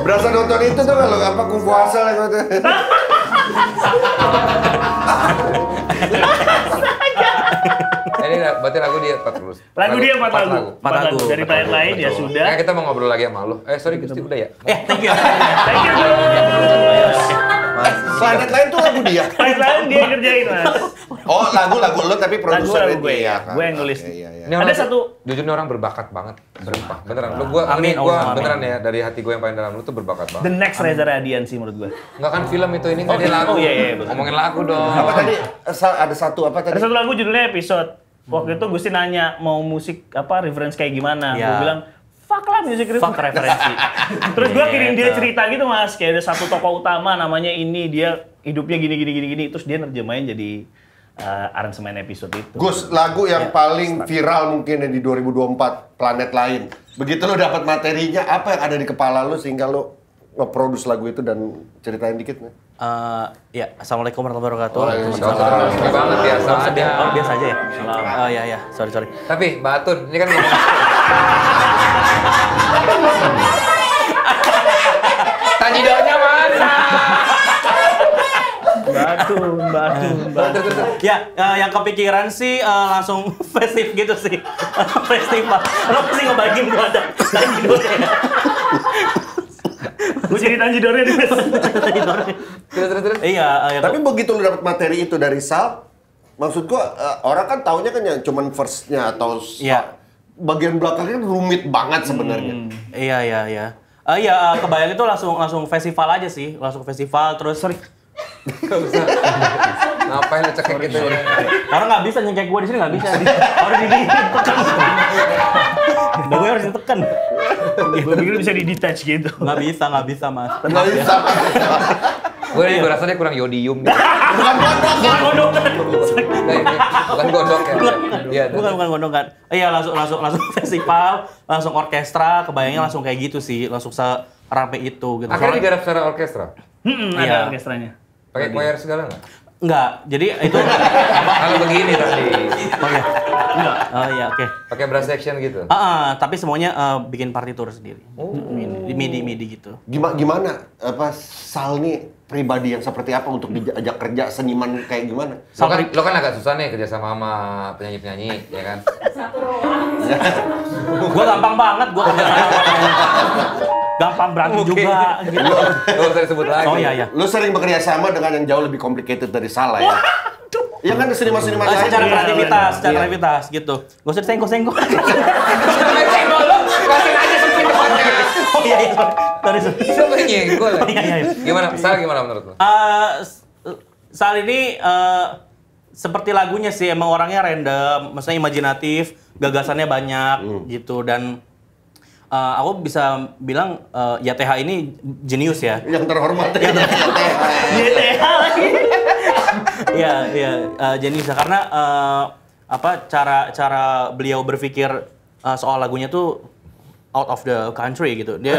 Berasa nonton itu tuh kalau apa kungfu asal yang itu. Ini berarti lagu dia 4 terus. Lagu dia 4 lagu. Empat lagu. Dari planet lain ya Betul. sudah. Nah, kita mau ngobrol lagi sama lu. Sorry Gusti udah ya. Thank you. Thank you Gus. Planet lain tuh lagu dia. Planet lain dia kerjain Mas. Oh, lagu lo tapi produser Lagu gue dia, ya. kan. Gue yang nulis. Oke, iya, iya. Ini Ada orang- satu. Jujur ini orang berbakat banget. Sumpah, beneran. Lu gua Amin, gua amin. beneran ya dari hati gue yang paling dalam lu tuh berbakat The banget. Next Reza Radian sih menurut gue. Enggak kan film itu ini kan Oh, dia lagu. oh, iya, betul. Ngomongin lagu dong. Apa tadi? Ada satu apa tadi? Ada satu lagu judulnya Episode. Waktu itu Gusti nanya mau musik apa reference kayak gimana. Iya. Gue bilang fuck lah musik Fuck reference. referensi. Terus gue kirim dia Gitu. cerita gitu Mas, kayak ada satu tokoh utama namanya ini, dia hidupnya gini, terus dia nerjemahin jadi aransemen episode itu. Gus, lagu yang paling viral mungkin di 2024, Planet Lain. Begitu lo dapat materinya, apa yang ada di kepala lo sehingga lo nge-produce lagu itu dan ceritain dikit nih? Ya, assalamualaikum warahmatullahi wabarakatuh. Waalaikumsalam. Sepi banget biasa aja. Oh, biasa aja ya. Oh ya, sorry. Tapi Mbak Atun, ini kan Tanjidornya mana? Batu. Ya, yang kepikiran sih langsung festif gitu sih. Festival. Lo pasti ngebagiin gua ada Tanjidornya. Gue jadi Tanjidornya nih. Terus. Iya, Tapi begitu lo dapat materi itu dari Sal, maksud gua orang kan taunya kan yang cuman verse-nya atau Iya. bagian belakangnya rumit banget sebenarnya. Iya. Kebayang itu langsung festival aja sih, langsung festival terus. Gak usah. Ngapain lu cekek gitu ya? Orang nggak bisa nyengkek gue di sini nggak bisa. Harus ditekan. Gue harus ditekan. Gue pikir bisa di-detach gitu. Nggak bisa mas. Nggak bisa. Gue rasa dia kurang yodium gitu. Bukan Gondongan. Bukan gondok ya. Iya. Bukan gondongan. Iya langsung festival, langsung orkestra, kebayangnya langsung kayak gitu sih, langsung serame itu gitu. Akhirnya digarap secara orkestra. Iya. Ada orkestranya. Pakai choir segala nggak? Enggak, jadi itu Kalau begini tadi. Oh iya. Enggak. Oh iya, oke. Pakai brass section gitu. Tapi semuanya bikin partitur sendiri. Oh. MIDI gitu. Gimana apa Sal nih pribadi yang seperti apa untuk diajak kerja seniman kayak gimana? Lo kan agak susah nih kerja sama penyanyi-penyanyi, ya kan? Gua gampang banget, gampang berantem juga gitu. Lo usah disebut lagi. Oh iya. Lu sering bekerja sama dengan yang jauh lebih complicated dari Sal ya? Iya kan seniman-seniman lain. Secara Iya, kreativitas gitu. Gak usah disenggol-senggol. Senggol lo, kasih aja sempit depannya. Oh iya. Sorry. Siapa yang nyenggol? Iya. Gimana? Sal gimana menurut lo? Saat ini seperti lagunya sih, emang orangnya random, maksudnya imajinatif, gagasannya banyak gitu, dan aku bisa bilang YTH ini jenius ya. Yang terhormat ya. YTH lagi. Iya, jenius ya, karena cara beliau berpikir soal lagunya tuh out of the country gitu. Dia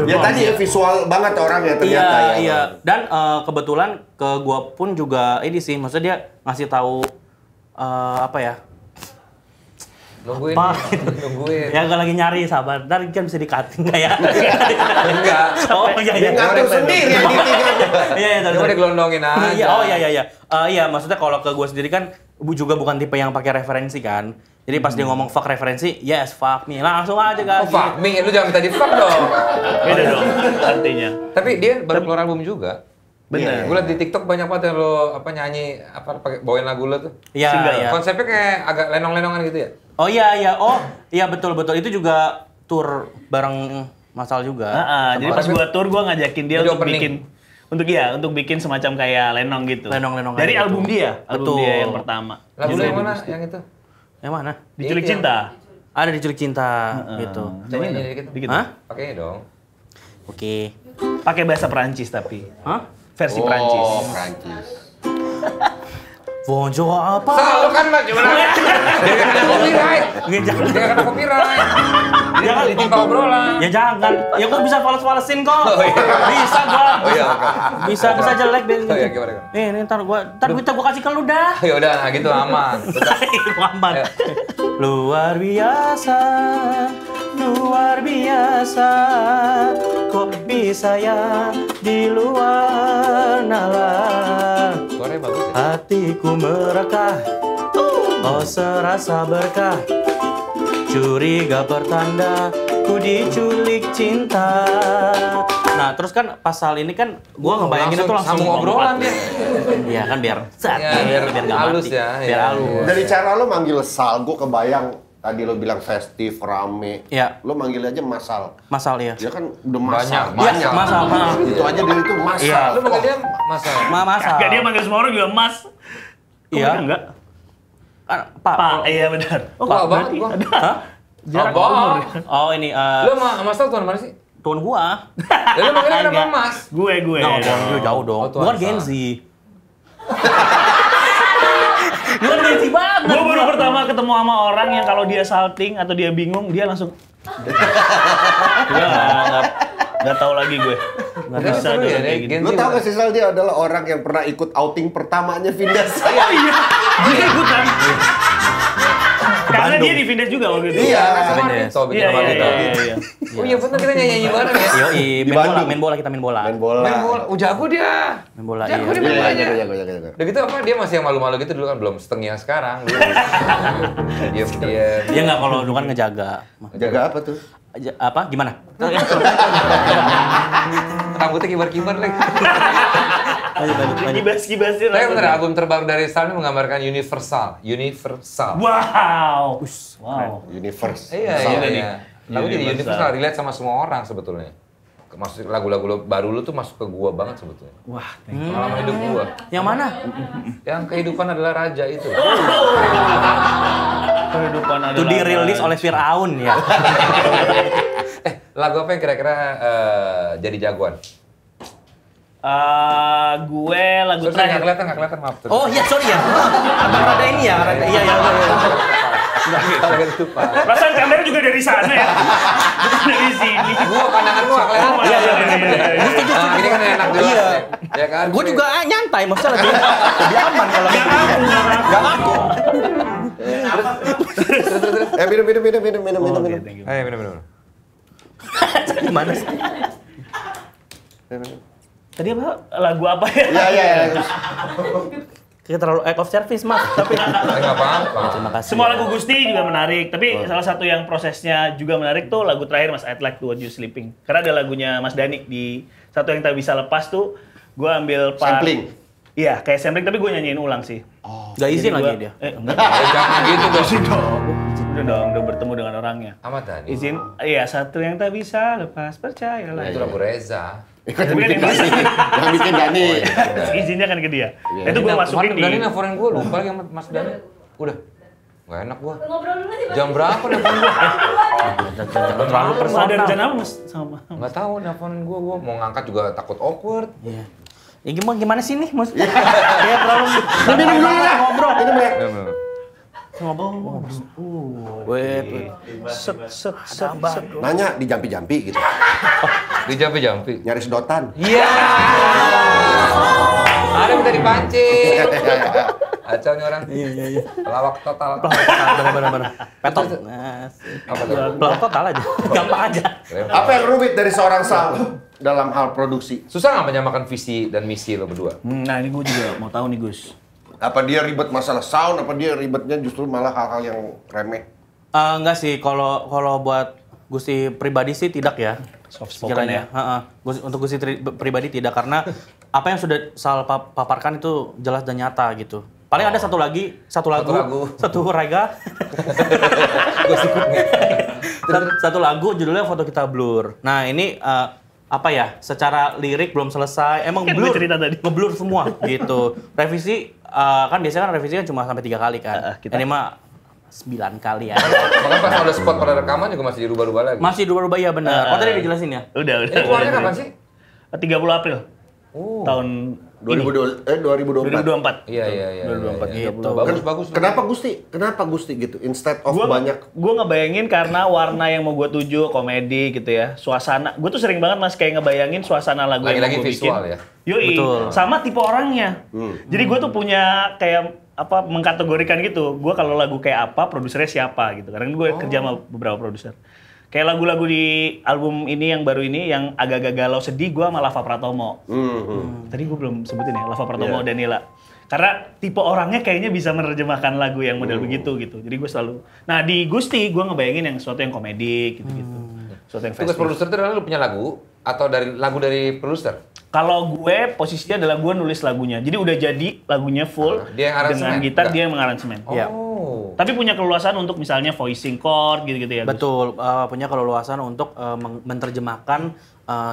Ya tadi ya visual banget orangnya ternyata ya. Iya. Dan kebetulan ke gua pun juga ini sih, maksudnya dia ngasih tahu apa ya? Nungguin. Ya kalau lagi nyari sabar, ntar kan bisa di-cutting nggak ya? Enggak. Oh iya Dia ngatur sendiri editingnya. Iya, Coba digelondongin aja. Iya, oh iya. Iya, maksudnya kalau ke gue sendiri kan juga bukan tipe yang pakai referensi kan. Jadi pas dia ngomong fuck referensi, yes fuck me, langsung aja kan. Oh fuck me, lu jangan minta di fuck dong. Beda dong artinya. Tapi dia baru keluar album juga. Bener. Gue liat di TikTok banyak banget yang lo nyanyi pakai bawain lagu lo tuh. Iya. Konsepnya kayak agak lenong-lenongan gitu ya. Oh iya. Oh iya betul. Itu juga tour bareng Masal juga. Jadi pas gua tour gua ngajakin dia Jadi untuk opening. bikin untuk bikin semacam kayak lenong gitu. Lenong-lenongan Dari gitu. album dia Betul. yang pertama. Lagu lo Judulnya yang mana? Gusti. Yang itu? Yang mana? Diculik Itu yang- Cinta. Ada Diculik Cinta gitu. Coba nyanyi dikit. Dikit. Hah? Pakainya dong. Oke. Pakai bahasa Perancis tapi. Hah? Versi Perancis. Oh, Prancis. Bonjour apa? Selalu kan mah gimana? Dia kena copyright. Jangan. Dia kena copyright. Dia kan ditimpa obrolan. Ya jangan. Ya gua bisa fales-falesin kok. Oh, iya. Bisa gua. iya, Bisa jelek deh. Oh iya, gimana? Nih, ntar duitnya gua kasih ke lu dah. Ya udah, nah gitu aman. Aman. Ya. Luar biasa, kok bisa ya di luar nalar. Suaranya bagus ya. Hatiku merekah, oh serasa berkah. Curiga pertanda, ku diculik cinta. Nah terus kan pasal ini kan gua ngebayanginnya tuh langsung sambung obrolan dia. Iya kan biar Ya, biar nggak halus mati. ya, Biar ya. halus. Dari cara lo manggil Sal, gue kebayang tadi lo bilang festif, rame. Iya. Lo manggil aja Masal. Masal ya. Dia kan udah masal. Banyak. Iya, Masal. Itu aja dari itu masal. Iya. Lu manggil dia Masal. Masal. Kagak dia manggil semua orang juga Mas. Kok Iya. mereka enggak? Kan, Pak. Pak, iya benar. Oh, Wah, berarti banget gua. ada Hah? jarak Abang. umur. Oh ini Lu sama Masal tuan mana sih? tuan gua. Ya lu manggilnya kenapa Enggak. Mas? Gue. Nah, jauh dong. Oh, tuan Bukan Sa. Gen Z. Bukan Gen Z banget. Gue baru pertama ketemu sama orang yang kalau dia salting atau dia bingung, dia langsung nggak tahu lagi gue. Nggak Tapi bisa seru ada ya, kayak Nek. gitu. Gen Z Lo tau bener. gak sih Sal, dia adalah orang yang pernah ikut outing pertamanya Vindas. Oh iya, dia ikutan. Karena Bandung. dia di Vindes juga waktu itu. Iya. Sama Vindes. Tito bikin Iya, sama iya, Tito. iya. Oh iya bener kita nyanyi bareng ya. Yoi, Di Bandung. main bola kita main bola. Main bola. Main bola. Oh jago dia. Main bola, Jago iya. dia main bolanya. Jago. Udah gitu apa dia masih yang malu-malu gitu dulu kan belum setengah yang sekarang. Diam-diam. Dia nggak kalau dulu kan ngejaga. Jaga apa tuh? Apa? Gimana? Rambutnya kibar-kibar lagi. Kibas-kibasin. Tapi bener album terbaru dari Sal ini menggambarkan universal. Wow. Universe. Iya. Lagu jadi Universal. universal, relate sama semua orang sebetulnya. Masuk lagu-lagu baru lu tuh masuk ke gua banget sebetulnya. Wah, Pengalaman hidup gua. Yang mana? Yang kehidupan adalah raja itu. kehidupan adalah. Itu dirilis oleh Firaun ya. Lagu apa yang kira-kira jadi jagoan? Gue lagu Sorry, terakhir. nggak kelihatan, maaf. Oh iya, sorry ya. Abang rada ini ya, rada iya. Nggak lupa. Perasaan kamera juga dari sana ya. Bukan dari sini. Gua pandangan gua nggak kelihatan. Iya, iya. Nah, ini kan enak dulu. Iya. Ya kan? Gue juga nyantai, maksudnya lebih aman kalau Gak ngaku. Minum. Thank you. Ayo minum. gimana sih? Tadi apa? Lagu apa ya? Iya. Kita terlalu act of service, Mas. Tapi Nggak apa-apa. terima kasih. Semua lagu Gusti juga menarik, tapi salah satu yang prosesnya juga menarik tuh lagu terakhir Mas, I'd Like to Watch You Sleeping. Karena ada lagunya Mas Dani di Satu Yang Tak Bisa Lepas tuh, gue ambil part. Sampling. Iya, kayak sampling tapi gue nyanyiin ulang sih. Gak izin Jadi lagi gua- dia. Enggak. Jangan gitu dong. Udah dong, udah bertemu dengan orangnya. Ahmad Dhani. Izin, iya Satu Yang Tak Bisa Lepas, percayalah. Itu lagu Reza. Yang Tapi kan bikin yang Dani. Yang bikin Dani. izinnya kan ke dia. Nah, itu gue masukin di. Dani nelfonin gua, lupa lagi sama Mas Dani. Udah. Nggak enak gua. Ngobrol dulu nih. Jam berapa nelfonin gua? Jangan terlalu Ada personal. rencana apa Mas sama? Nggak tahu nelfonin gua mau ngangkat juga takut awkward. Iya. Ya gimana sih nih maksudnya? Ya terlalu Minum dulu lah. ngobrol. Minum ya. Ngobrol. Wait. Set. Nanya di jampi-jampi gitu. Di jampi-jampi. Nyari sedotan. Iya. Ada minta dipancing. Kacau nih orang. Iya. Pelawak total. Bener-bener. Petok. Apa tuh? Pelawak total aja. Gampang aja. Apa yang rumit dari seorang Sal dalam hal produksi? Susah nggak menyamakan visi dan misi lo berdua? Nah, ini gue juga mau tahu nih, Gus. Apa dia ribet masalah sound, apa dia ribetnya justru malah hal-hal yang remeh? Enggak sih, kalau buat Gusti pribadi sih tidak ya. Soft spoken ya. Untuk Gusti pribadi tidak, karena apa yang sudah Sal paparkan itu jelas dan nyata gitu. Paling ada satu lagu, satu rega. Satu lagu judulnya Foto Kita Blur. Nah ini apa ya? Secara lirik belum selesai. Emang Kan blur, gue cerita tadi. ngeblur semua gitu. Revisi kan biasanya kan revisi kan cuma sampai 3 kali kan. Ini mah 9 kali ya. Bahkan pas ada spot pada rekaman juga masih dirubah-rubah lagi. Masih dirubah-rubah ya benar. Oh tadi dijelasin ya? Udah. Ini keluarnya kapan sih? 30 April. Tahun 2024. 2024. Iya. 2024 gitu. Bagus. Kenapa Gusti gitu? Instead of banyak. Gue ngebayangin karena warna yang mau gue tuju, komedi gitu ya, suasana. Gue tuh sering banget mas kayak ngebayangin suasana lagu yang Lagi-lagi mau gue bikin. visual ya? Yoi, Betul. sama tipe orangnya. Jadi gue tuh punya kayak apa mengkategorikan gitu. Gue kalau lagu kayak apa, produsernya siapa gitu. Karena gue kerja sama beberapa produser. Kayak lagu-lagu di album ini yang baru ini yang agak-agak galau sedih gue sama Lava Pratomo. Tadi gue belum sebutin ya, Lava Pratomo dan Danila. Karena tipe orangnya kayaknya bisa menerjemahkan lagu yang model begitu gitu. Jadi gue selalu. Nah di Gusti gue ngebayangin yang sesuatu yang komedi gitu-gitu. Sesuatu yang Tugas festive. produser itu adalah lu punya lagu atau dari lagu dari produser? Kalau gue posisinya adalah gue nulis lagunya. Jadi udah jadi lagunya full Dia yang aransemen? dengan gitar, Enggak. dia yang mengaransemen. Iya. Oh. Tapi punya keleluasan untuk misalnya voicing chord gitu-gitu ya. Gus? Betul, punya keleluasan untuk menerjemahkan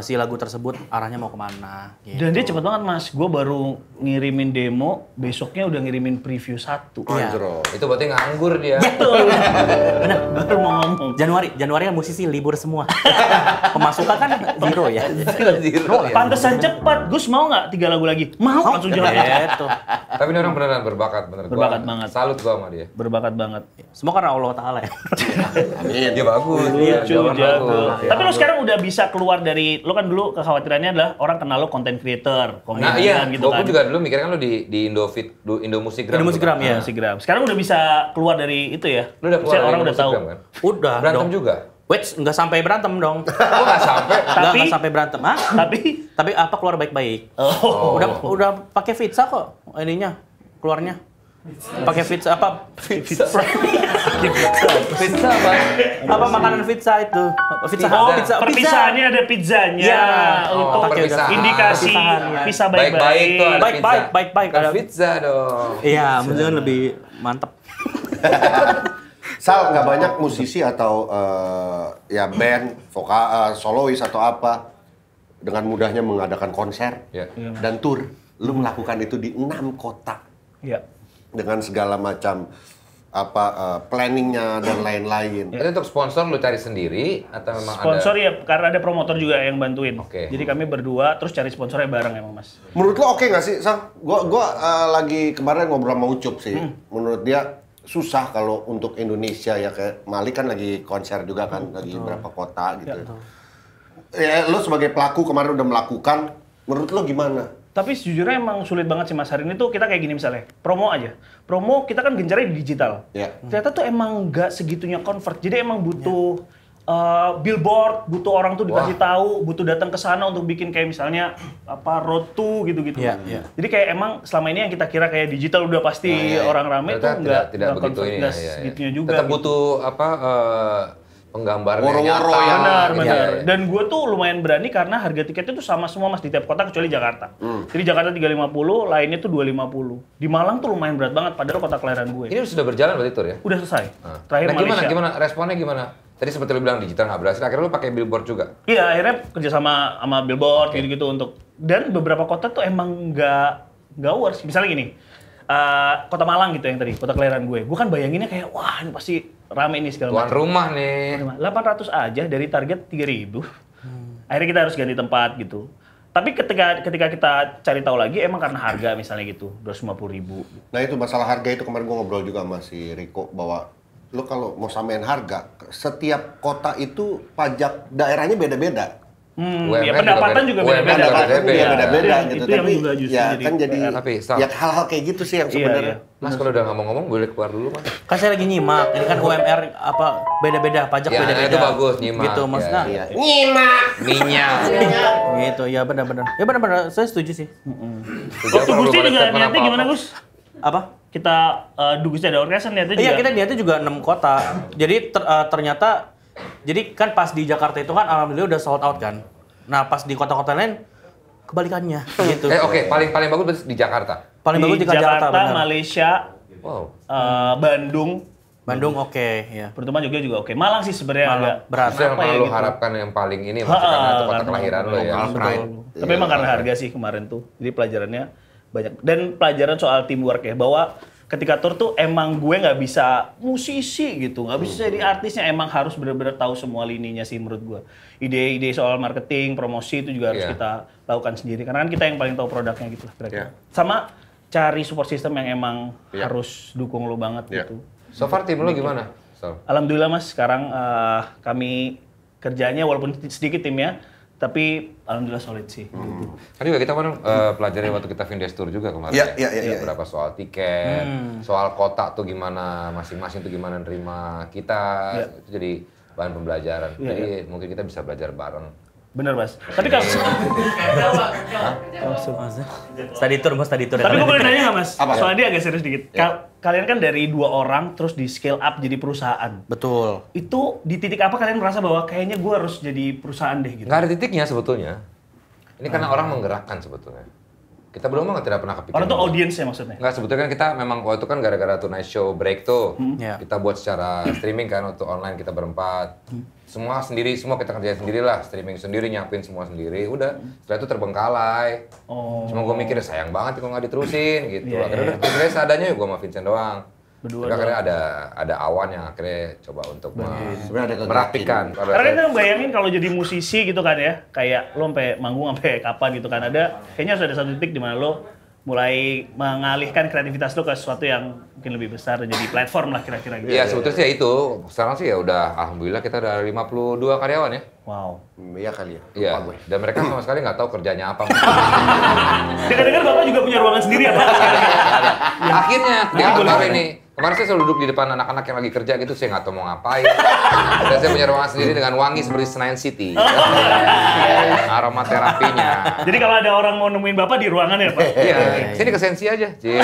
si lagu tersebut arahnya mau kemana. Gitu. Dan dia cepet banget mas, gue baru ngirimin demo, besoknya udah ngirimin preview 1. Iya. Anjro. Itu berarti nganggur dia. Betul. Bener, baru mau ngomong. Januari kan musisi libur semua. Pemasukan kan zero ya. Zero ya. Pantesan cepat, Gus mau nggak 3 lagu lagi? Mau, langsung jalan. Gitu. Tapi ini orang beneran berbakat, bener. Berbakat banget. Salut gua sama dia. Berbakat banget. Semua karena Allah Ta'ala ya. Amin. Dia bagus. Lucu, jawaban jago. bagus. Tapi lo sekarang udah bisa keluar dari, lo kan dulu kekhawatirannya adalah orang kenal lo content creator, Nah komedian iya, gitu gua kan. pun juga dulu mikirnya kan lu di Indo Musikgram. Indomusikgram, tuh kan. ya. Instagram. Sekarang udah bisa keluar dari itu ya. Lu udah keluar Maksudnya dari orang udah tahu. Indomusikgram, kan? Udah Berantem dong. juga? Wait, nggak sampai berantem dong. Gua nggak sampai. Nggak sampai berantem. Hah? Tapi apa keluar baik-baik. Udah pakai pizza kok ininya keluarnya. Pakai pizza apa? Pizza apa? Apa makanan pizza itu? Pizza. Oh, pizza. perpisahannya ada pizzanya. Iya. Untuk Oh, perpisahan. indikasi Perpisahan, ya. pisah Baik-baik baik-baik. tuh ada Baik-baik. pizza. Ada Ada- pizza dong. Iya, mungkin lebih mantep. Sal, nggak banyak musisi atau ya band, vokal, solois atau apa dengan mudahnya mengadakan konser Ya. dan tour. Lu melakukan itu di 6 kota Iya. dengan segala macam planningnya dan lain-lain. Itu untuk sponsor lu cari sendiri atau memang Sponsor ada? ya, karena ada promotor juga yang bantuin. Oke. Jadi kami berdua terus cari sponsornya bareng emang mas. Menurut lo oke nggak sih, Sal? Gua lagi kemarin ngobrol sama Ucup sih. Menurut dia susah kalau untuk Indonesia ya, kayak Malik kan lagi konser juga kan, lagi berapa kota gitu. Ya, lo sebagai pelaku kemarin udah melakukan, menurut lo gimana? Tapi sejujurnya emang sulit banget sih mas. Hari ini tuh kita kayak gini misalnya, promo aja. Promo kita kan gencarnya di digital. Ya. Ternyata tuh emang nggak segitunya convert. Jadi emang butuh billboard, butuh orang tuh dikasih tahu, butuh datang ke sana untuk bikin kayak misalnya apa road to gitu-gitu. Iya, iya. Jadi kayak emang selama ini yang kita kira kayak digital udah pasti orang rame tuh Ternyata tidak begitu convert, ini nggak ya. segitunya juga. Tetap gitu. butuh penggambaran yang Woro-woro nyata. ya. Benar, Iya, benar. iya. Dan gue tuh lumayan berani karena harga tiketnya tuh sama semua mas di tiap kota kecuali Jakarta. Jadi Jakarta 350, lainnya tuh 250. Di Malang tuh lumayan berat banget padahal kota kelahiran gue. Ini sudah berjalan berarti Tur ya? Udah selesai. Nah, Terakhir Malaysia. gimana responnya gimana? Tadi seperti lu bilang digital nggak berhasil, akhirnya lu pakai billboard juga. Iya, akhirnya kerja sama billboard gitu-gitu untuk dan beberapa kota tuh emang nggak works. Misalnya gini, kota Malang gitu yang tadi, kota kelahiran gue. Gue kan bayanginnya kayak wah ini pasti rame nih segala Tuan macam. rumah nih. 800 aja dari target 3.000. Akhirnya kita harus ganti tempat gitu. Tapi ketika kita cari tahu lagi, emang karena harga misalnya gitu, 250.000. Nah itu masalah harga itu kemarin gue ngobrol juga sama si Riko bahwa lo kalau mau samain harga, setiap kota itu pajak daerahnya beda-beda. Ya pendapatan juga beda-beda. Pendapatan dia beda-beda Itu gitu. yang Tapi juga justru ya jadi kan jadi Tapi, ya hal-hal kayak gitu sih yang sebenarnya. Mas kalau udah ngomong-ngomong boleh keluar dulu Mas. Kan saya lagi nyimak, ini kan UMR apa beda-beda, pajak Ya, beda-beda. itu bagus, nyimak. Gitu maksudnya. Ya, Nyimak. Minyak. Gitu, ya benar-benar. Ya benar-benar, saya setuju sih. Waktu Gusti juga niatnya gimana Gus? Apa? Kita Gusti ada orkesan niatnya juga. Iya, kita niatnya juga 6 kota. Jadi ternyata, jadi kan pas di Jakarta itu kan alhamdulillah udah sold out kan. Nah pas di kota-kota lain kebalikannya gitu. Oke, paling bagus berarti di Jakarta. Paling bagus di Jakarta, benar. Malaysia, Wow. Bandung, Oke, ya. Pertemuan juga oke. Malang sih sebenarnya agak Berat. Itu yang apa ya lu gitu. harapkan yang paling ini Mas, karena itu kota karena kelahiran lo ya. Pride. Tapi emang karena harga sih kemarin tuh. Jadi pelajarannya banyak. Dan pelajaran soal teamwork ya, bahwa ketika tour tuh emang gue nggak bisa musisi gitu, nggak bisa jadi artisnya, emang harus benar-benar tahu semua lininya sih menurut gue. Ide-ide soal marketing, promosi itu juga harus Iya. kita lakukan sendiri, karena kan kita yang paling tahu produknya gitu lah kira-kira. Iya. Sama cari support system yang emang Iya. harus dukung lo banget Iya. gitu. So far tim lu gimana? So. Alhamdulillah Mas, sekarang kami kerjanya walaupun sedikit timnya, tapi alhamdulillah solid sih. Kan juga kita kan pelajari waktu kita Vindes Tour juga kemarin. Iya, ya. iya, iya, Berapa soal tiket, soal kota tuh gimana, masing-masing tuh gimana nerima kita. Iya. Itu jadi bahan pembelajaran. Iya, Jadi mungkin kita bisa belajar bareng. Bener Mas. Tapi kalau Study tour. tapi gue boleh nanya nggak Mas? Apa? Soalnya dia agak serius dikit. Kalian kan dari 2 orang terus di scale up jadi perusahaan. Betul. Itu di titik apa kalian merasa bahwa kayaknya gue harus jadi perusahaan deh gitu? Nggak ada titiknya sebetulnya. Ini karena orang menggerakkan sebetulnya. Kita belum tidak pernah kepikiran. Orang tuh audiensnya maksudnya. Nggak, sebetulnya kan kita memang waktu itu kan gara-gara Tonight Show break tuh. Iya. Kita buat secara streaming kan, waktu online kita berempat. Semua sendiri, semua kita kerjain sendiri lah. Streaming sendiri, nyiapin semua sendiri. Udah, setelah itu terbengkalai. Oh. Cuma gue mikir, sayang banget kalau nggak diterusin gitu. Iya, Akhirnya udah, akhirnya seadanya ya gue sama Vincent doang. Berdua Tapi akhirnya ada awan yang akhirnya coba untuk Sebenarnya ada kegerakan. merapikan. Karena kan kita bayangin kalau jadi musisi gitu kan ya, kayak lo sampai manggung sampai kapan gitu kan, kayaknya harus ada satu titik di mana lo mulai mengalihkan kreativitas lo ke sesuatu yang mungkin lebih besar dan jadi platform lah kira-kira gitu. Iya, sebetulnya sih ya itu. Sekarang sih ya udah, alhamdulillah kita ada 52 karyawan ya. Wow. Iya kali ya. Iya, Lupa gue. dan mereka sama sekali nggak tahu kerjanya apa. Dengar-dengar Bapak juga punya ruangan sendiri ya Pak? Akhirnya, di kantor ini. Kemarin saya selalu duduk di depan anak-anak yang lagi kerja gitu, saya nggak tahu mau ngapain. Dan saya punya ruangan sendiri dengan wangi seperti Senayan City. Aromaterapinya. Jadi kalau ada orang mau nemuin Bapak di ruangan ya Pak? Iya, sini ke Sensi aja. Iya,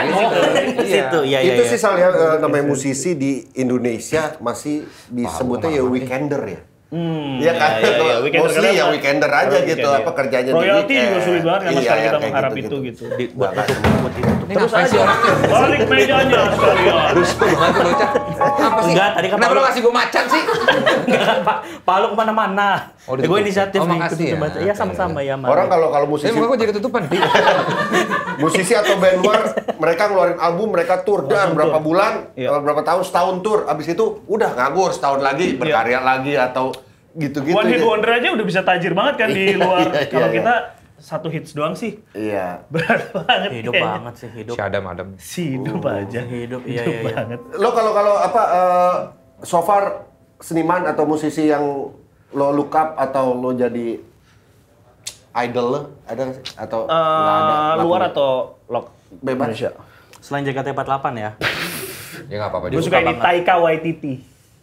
gitu. Situ, iya. Itu sih Sal ya, namanya musisi di Indonesia masih disebutnya ya weekender ya. Iya kan? Iya, weekender Mostly karena ya apa? weekender aja Weekend, gitu, iya. apa kerjanya di Royalti weekend. juga sulit banget kan Iya, sekali kita kayak mengharap gitu-gitu. itu gitu. Buat ditutup. Ini Terus ngapain sih aja, orangnya? balik mejanya sekalian. Rusuh banget tuh bocah. Apa sih? Enggak, tadi kan Kenapa Palu- lo ngasih gue macan sih? Enggak kan Pak, Palu kemana-mana. Oh, Gue ditutup. inisiatif Oh, nih, makasih ikut ya. baca. Iya sama-sama ya. Mari. Orang kalau Ini musisi muka gue jadi ketutupan. musisi atau band luar, mereka ngeluarin album, mereka tour dan berapa bulan, Iya. berapa tahun, setahun tour, abis itu udah nganggur setahun lagi, berkarya lagi atau gitu-gitu. One hit aja. wonder aja udah bisa tajir banget kan di luar. Iya, Kalau iya. kita satu hits doang sih Iya. berat banget. Hidup kayaknya. banget sih, hidup. Si Adam. Si hidup aja. Hidup, iya, Hidup iya, iya. banget. Lo kalau apa so far seniman atau musisi yang lo look up atau lo jadi idol lo ada nggak sih? Atau nggak ada? Luar Lakuin? atau lock? Bebas. Indonesia. Selain JKT48 ya. Ya nggak apa-apa Gue juga. suka ini banget. Taika Waititi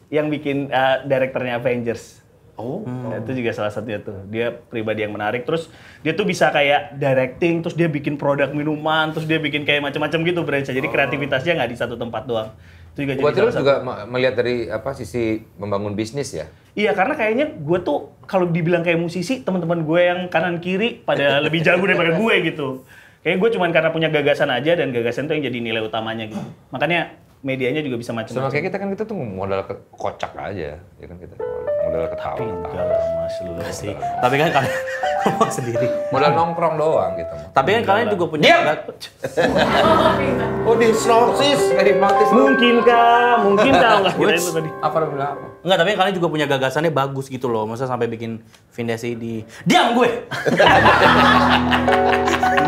yang bikin direkturnya Avengers. Oh. Nah, itu juga salah satunya tuh. Dia pribadi yang menarik. Terus dia tuh bisa kayak directing, terus dia bikin produk minuman, terus dia bikin kayak macam-macam gitu Branca. Jadi kreativitasnya nggak di satu tempat doang. Itu juga jadi Buat lo salah juga satu. melihat dari apa sisi membangun bisnis ya. Iya, karena kayaknya gue tuh kalau dibilang kayak musisi, teman-teman gue yang kanan kiri pada lebih jago daripada gue gitu. Kayaknya gue cuman karena punya gagasan aja, dan gagasan tuh yang jadi nilai utamanya gitu. Makanya medianya juga bisa Sama macam-macam. kayak kita kan, kita tuh modal kocak aja, ya kan kita modal modal ketawa. Enggak lah mas lu sih. Tapi kan kalian ngomong sendiri. Modal nongkrong doang gitu. Tapi kan kalian juga punya Oh, di sinopsis. Mungkinkah enggak kira itu tadi. Apa lo bilang apa? Enggak, tapi kan kalian juga punya gagasannya bagus gitu loh. Masa sampai bikin Vindesi di diam gue.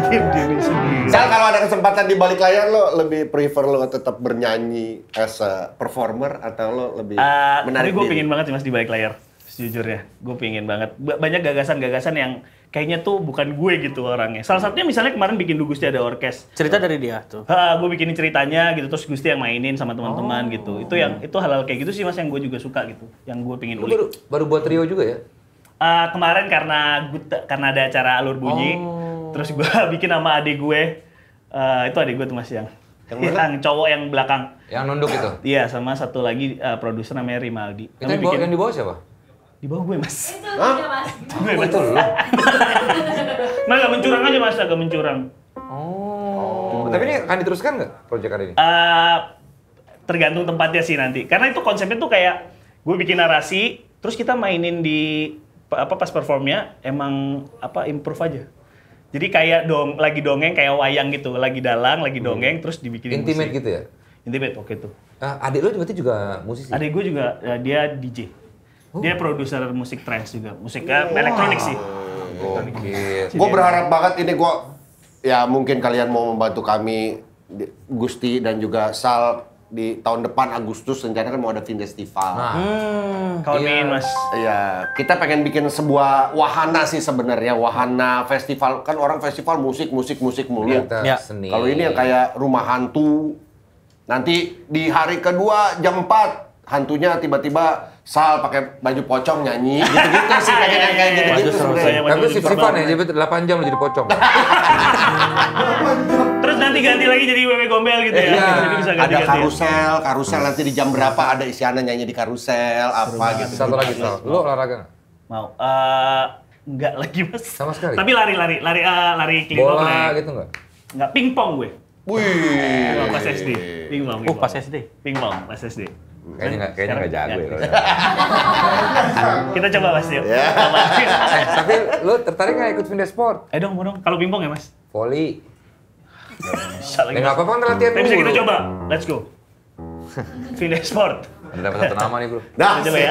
Diri sendiri. Sal, kalau ada kesempatan di balik layar lo lebih prefer lo tetap bernyanyi as a performer atau lo lebih Tapi menarik gue diri? pengen banget sih mas di balik layar, sejujurnya. Gue pengen banget. Banyak gagasan-gagasan yang kayaknya tuh bukan gue gitu orangnya. Salah satunya misalnya kemarin bikin Gusti ada orkes. Cerita dari dia tuh. Gue bikinin ceritanya gitu, terus Gusti yang mainin sama teman-teman gitu. Itu hal-hal kayak gitu sih mas yang gue juga suka gitu. Yang gue pengen Lu ulik. baru buat trio juga ya? Kemarin karena ada acara alur bunyi, terus gue bikin sama adik gue. Itu adik gue tuh mas yang cowok yang belakang. Yang nunduk itu? Iya, sama satu lagi produser namanya Rimaldi. Itu yang di bawah siapa? Di bawah gue mas. Itu dia mas. Gue mas. Itu lu? Nah, agak mencurang aja mas, agak mencurang. Oh. Tapi ini akan diteruskan nggak proyekan ini? Tergantung tempatnya sih nanti. Karena itu konsepnya tuh kayak gue bikin narasi, terus kita mainin di pas performnya emang improve aja. Jadi kayak lagi dongeng kayak wayang gitu, lagi dalang, lagi dongeng, terus dibikin Intimate musik. gitu ya? Intimate, oke tuh. Adik lu berarti juga musisi? Adik gue juga dia DJ. Dia produser musik trance juga, musik elektronik sih. Gokil. Gue berharap banget ini mungkin kalian mau membantu kami Gusti dan juga Sal di tahun depan Agustus rencana kan mau ada Festival. Kalau ingin mas. Iya, kita pengen bikin sebuah wahana sih sebenarnya, wahana festival. Kan orang festival musik mulu. Kita seni. Kalau ini yang kayak rumah hantu. Nanti di hari kedua jam 4 hantunya tiba-tiba Sal pakai baju pocong nyanyi gitu-gitu sih kayak gitu-gitu Baju sebenarnya. Tapi si Sifan ya, jadi 8 jam lu jadi pocong. Terus nanti ganti lagi jadi wewe gombel gitu ya. Iya. Jadi bisa Ada ganti-ganti. karusel nanti di jam berapa ada Isyana nyanyi di karusel apa gitu. Satu lagi, Sal. Lu olahraga nggak? Mau. Enggak lagi mas. Sama sekali? Tapi lari keliling Bola gitu nggak? Enggak, pingpong gue. Wih. Pas SD. Pingpong. Pas SD. Pingpong pas SD. Kayaknya nggak jago ya. Kita coba mas yuk. Tapi lu tertarik nggak ikut Vindes Sport? Mau dong. Kalau pingpong ya mas. Voli. Bisa lagi. Ya nggak apa-apa kan latihan Tapi bisa kita dulu. coba. Let's go. Vindes Sport. Ada dapat satu nama nih bro. Nah, Coba ya.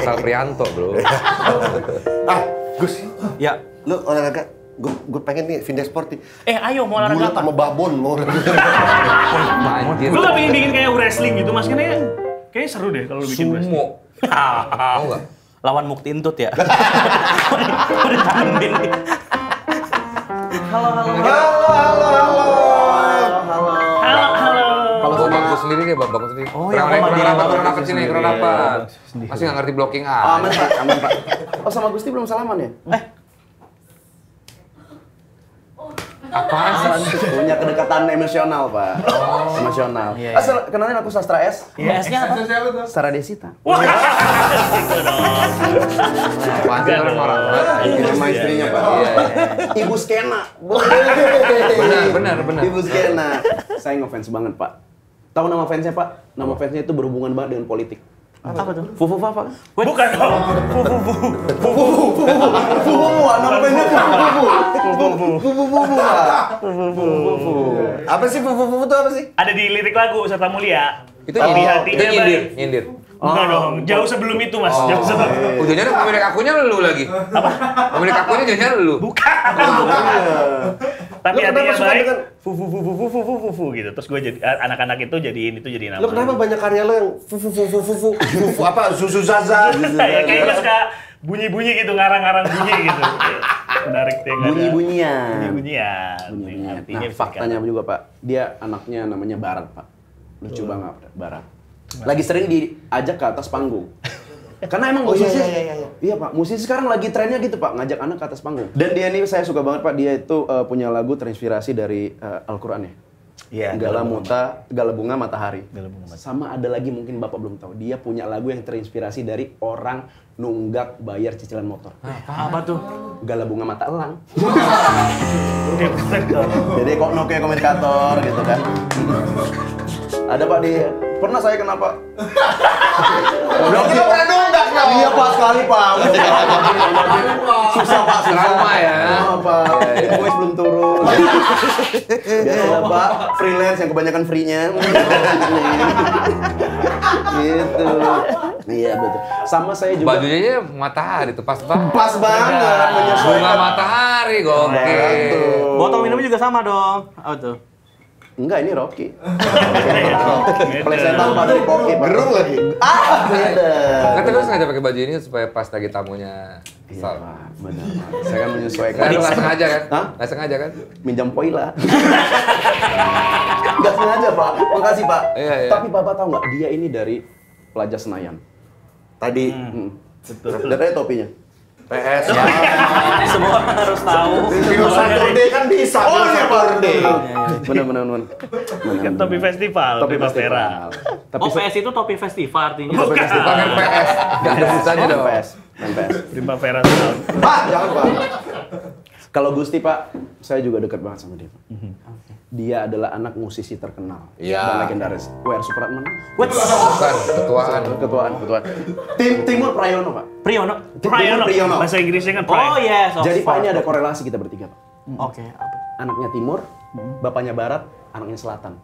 Sal Prianto bro. Gus, Ya. lu olahraga. Gue pengen nih Vindes Sport nih. Ayo mau olahraga Bulat apa? sama babon mau olahraga. Anjir. Gue gak pengen bikin kayak wrestling gitu mas. Kayaknya seru deh kalau lu bikin wrestling. Sumo. Mau nggak? Lawan Mukti Intut ya. Mau ditanding nih. Halo. Kalau sama Bagus sendiri deh, Bagus sendiri. Oh, yang Mama Diri kurang Bagus apa sini, kurang apa? Masih nggak ngerti blocking Aman ah. pak, aman pak. Oh sama Gusti belum salaman ya? Apaan sih? Punya kedekatan emosional pak. Emosional. Iya, iya. Asal kenalin aku Sastra S. Iya, S-nya apa? Sastra Desita. Pasti orang-orang. Ini nama istrinya pak. Iya. Ibu Skena. Benar. Ibu Skena. Saya ngefans banget pak. Tahu nama fansnya pak? Nama fansnya itu berhubungan banget dengan politik. Apa tuh? Fufu Fafa. Bukan dong. Fufu, nama fansnya Fufu. Apa sih fufu itu apa sih? Ada di lirik lagu Serta Mulia. Itu Tapi nyindir. hatinya Itu nyindir. baik. Nyindir. Bukan dong. Jauh sebelum itu mas. Jauh sebelum. Ujungnya pemilik akunnya lu lagi. Apa? Pemilik akunnya jadinya lu. Bukan. Tapi Lu kenapa hatinya suka baik. dengan- Fufu gitu. Terus gue jadi anak-anak itu jadiin nama. Lo kenapa banyak karya lo yang fufu apa Zuzu Zaza? Ya kayak gue suka bunyi-bunyi gitu, ngarang-ngarang bunyi gitu. Menarik tuh yang ada. Bunyi-bunyian. Bunyi-bunyian. Bunyi-bunyian. Artinya Nah, bisa faktanya juga Pak, dia anaknya namanya Barat Pak. Lucu banget Barat. Lagi sering diajak ke atas panggung. Karena emang musisi, iya Pak, musisi sekarang lagi trennya gitu Pak, ngajak anak ke atas panggung. Dan dia ini saya suka banget Pak, dia itu punya lagu terinspirasi dari Al-Quran ya. Iya. Gala Bunga Matahari. Gala Bunga Matahari. Sama ada lagi mungkin Bapak belum tahu, dia punya lagu yang terinspirasi dari orang nunggak bayar cicilan motor. Apa tuh? Gala Bunga Mata Elang. Jadi kok kayak komentator gitu kan. Ada Pak di pernah saya kenapa? Lo pernah nunggak nggak Iya Pak, sekali Pak. Susah Pak, susah. Trauma ya. Pak. Invoice belum turun. Biasalah Pak, freelance yang kebanyakan free-nya. Gitu. Iya betul. Sama saya juga. Bajunya aja matahari tuh pas banget. Pas banget menyesuaikan. Bunga matahari gokil. Botol minumnya juga sama dong. Apa tuh? Enggak, ini Rocky. Plesetan Pak dari Poki. Gerung lagi. Beda. Kan terus sengaja pakai baju ini supaya pas lagi tamunya. Iya Sal. Pak, benar Pak. Saya kan menyesuaikan. Kan lu nggak sengaja kan? Hah? Nggak sengaja kan? Minjam poila. Nggak sengaja Pak. Makasih Pak. Iya, iya. Tapi Bapak tahu nggak, dia ini dari Plaza Senayan. Tadi Betul. Lihat aja topinya. PS. Semua orang harus tahu. Video Saturday kan bisa. Oh iya Pak. Saturday. Benar. Kan topi festival, Topi Prima festival. Vera. Tapi Oh, PS itu topi festival artinya. Pakai PS. Nggak ada sisanya main dong. PS. Main PS. Prima Vera Sound. Pak, jangan Pak. Kalau Gusti Pak, saya juga dekat banget sama dia Pak. Dia adalah anak musisi terkenal Iya. dan legendaris. WR Supratman. Bukan, ketuaan. Ketuaan. Timur Prayono Pak. Priyono. Prayono. Bahasa Inggrisnya kan Prayono. Oh yes. of Jadi Pak course. ini ada korelasi kita bertiga Pak. Oke. Apa? Anaknya Timur, bapaknya Barat, anaknya Selatan.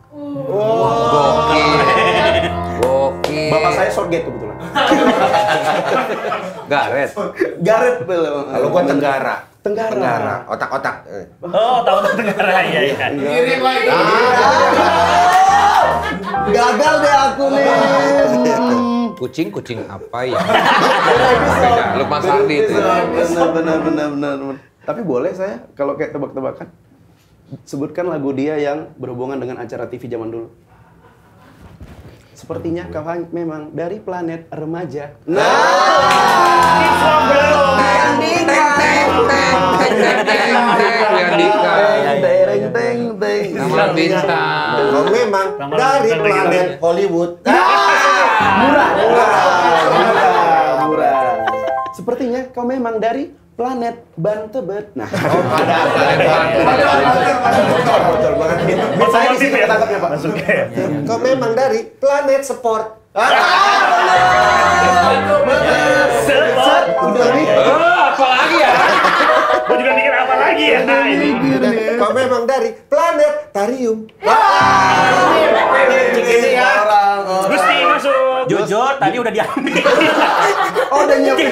Gokil. Bapak saya Shortgate kebetulan. Garet. Garet belum. Kalau gua Tenggara. Tenggara. Otak-otak. Oh, tahun Tenggara ya. Gagal deh aku nih. Kucing apa ya? Beda. Lukman Sardi itu. Benar. Tapi boleh saya kalau kayak tebak-tebakan sebutkan lagu dia yang berhubungan dengan acara TV zaman dulu. Sepertinya kau memang dari planet remaja. Nama bintang. Kau memang dari planet Hollywood. Murah. Sepertinya kau memang dari planet Ban Tebet. Nah, bocor banget. Saya di sini ketangkapnya Pak. Kau memang dari planet sport. Set. Udah nih. Apa lagi ya? Gua juga mikir apa lagi ya? Nah, ini. Kau memang dari planet Tarium. Gusti masuk. Jujur tadi udah diambil. Oh, udah nyiapin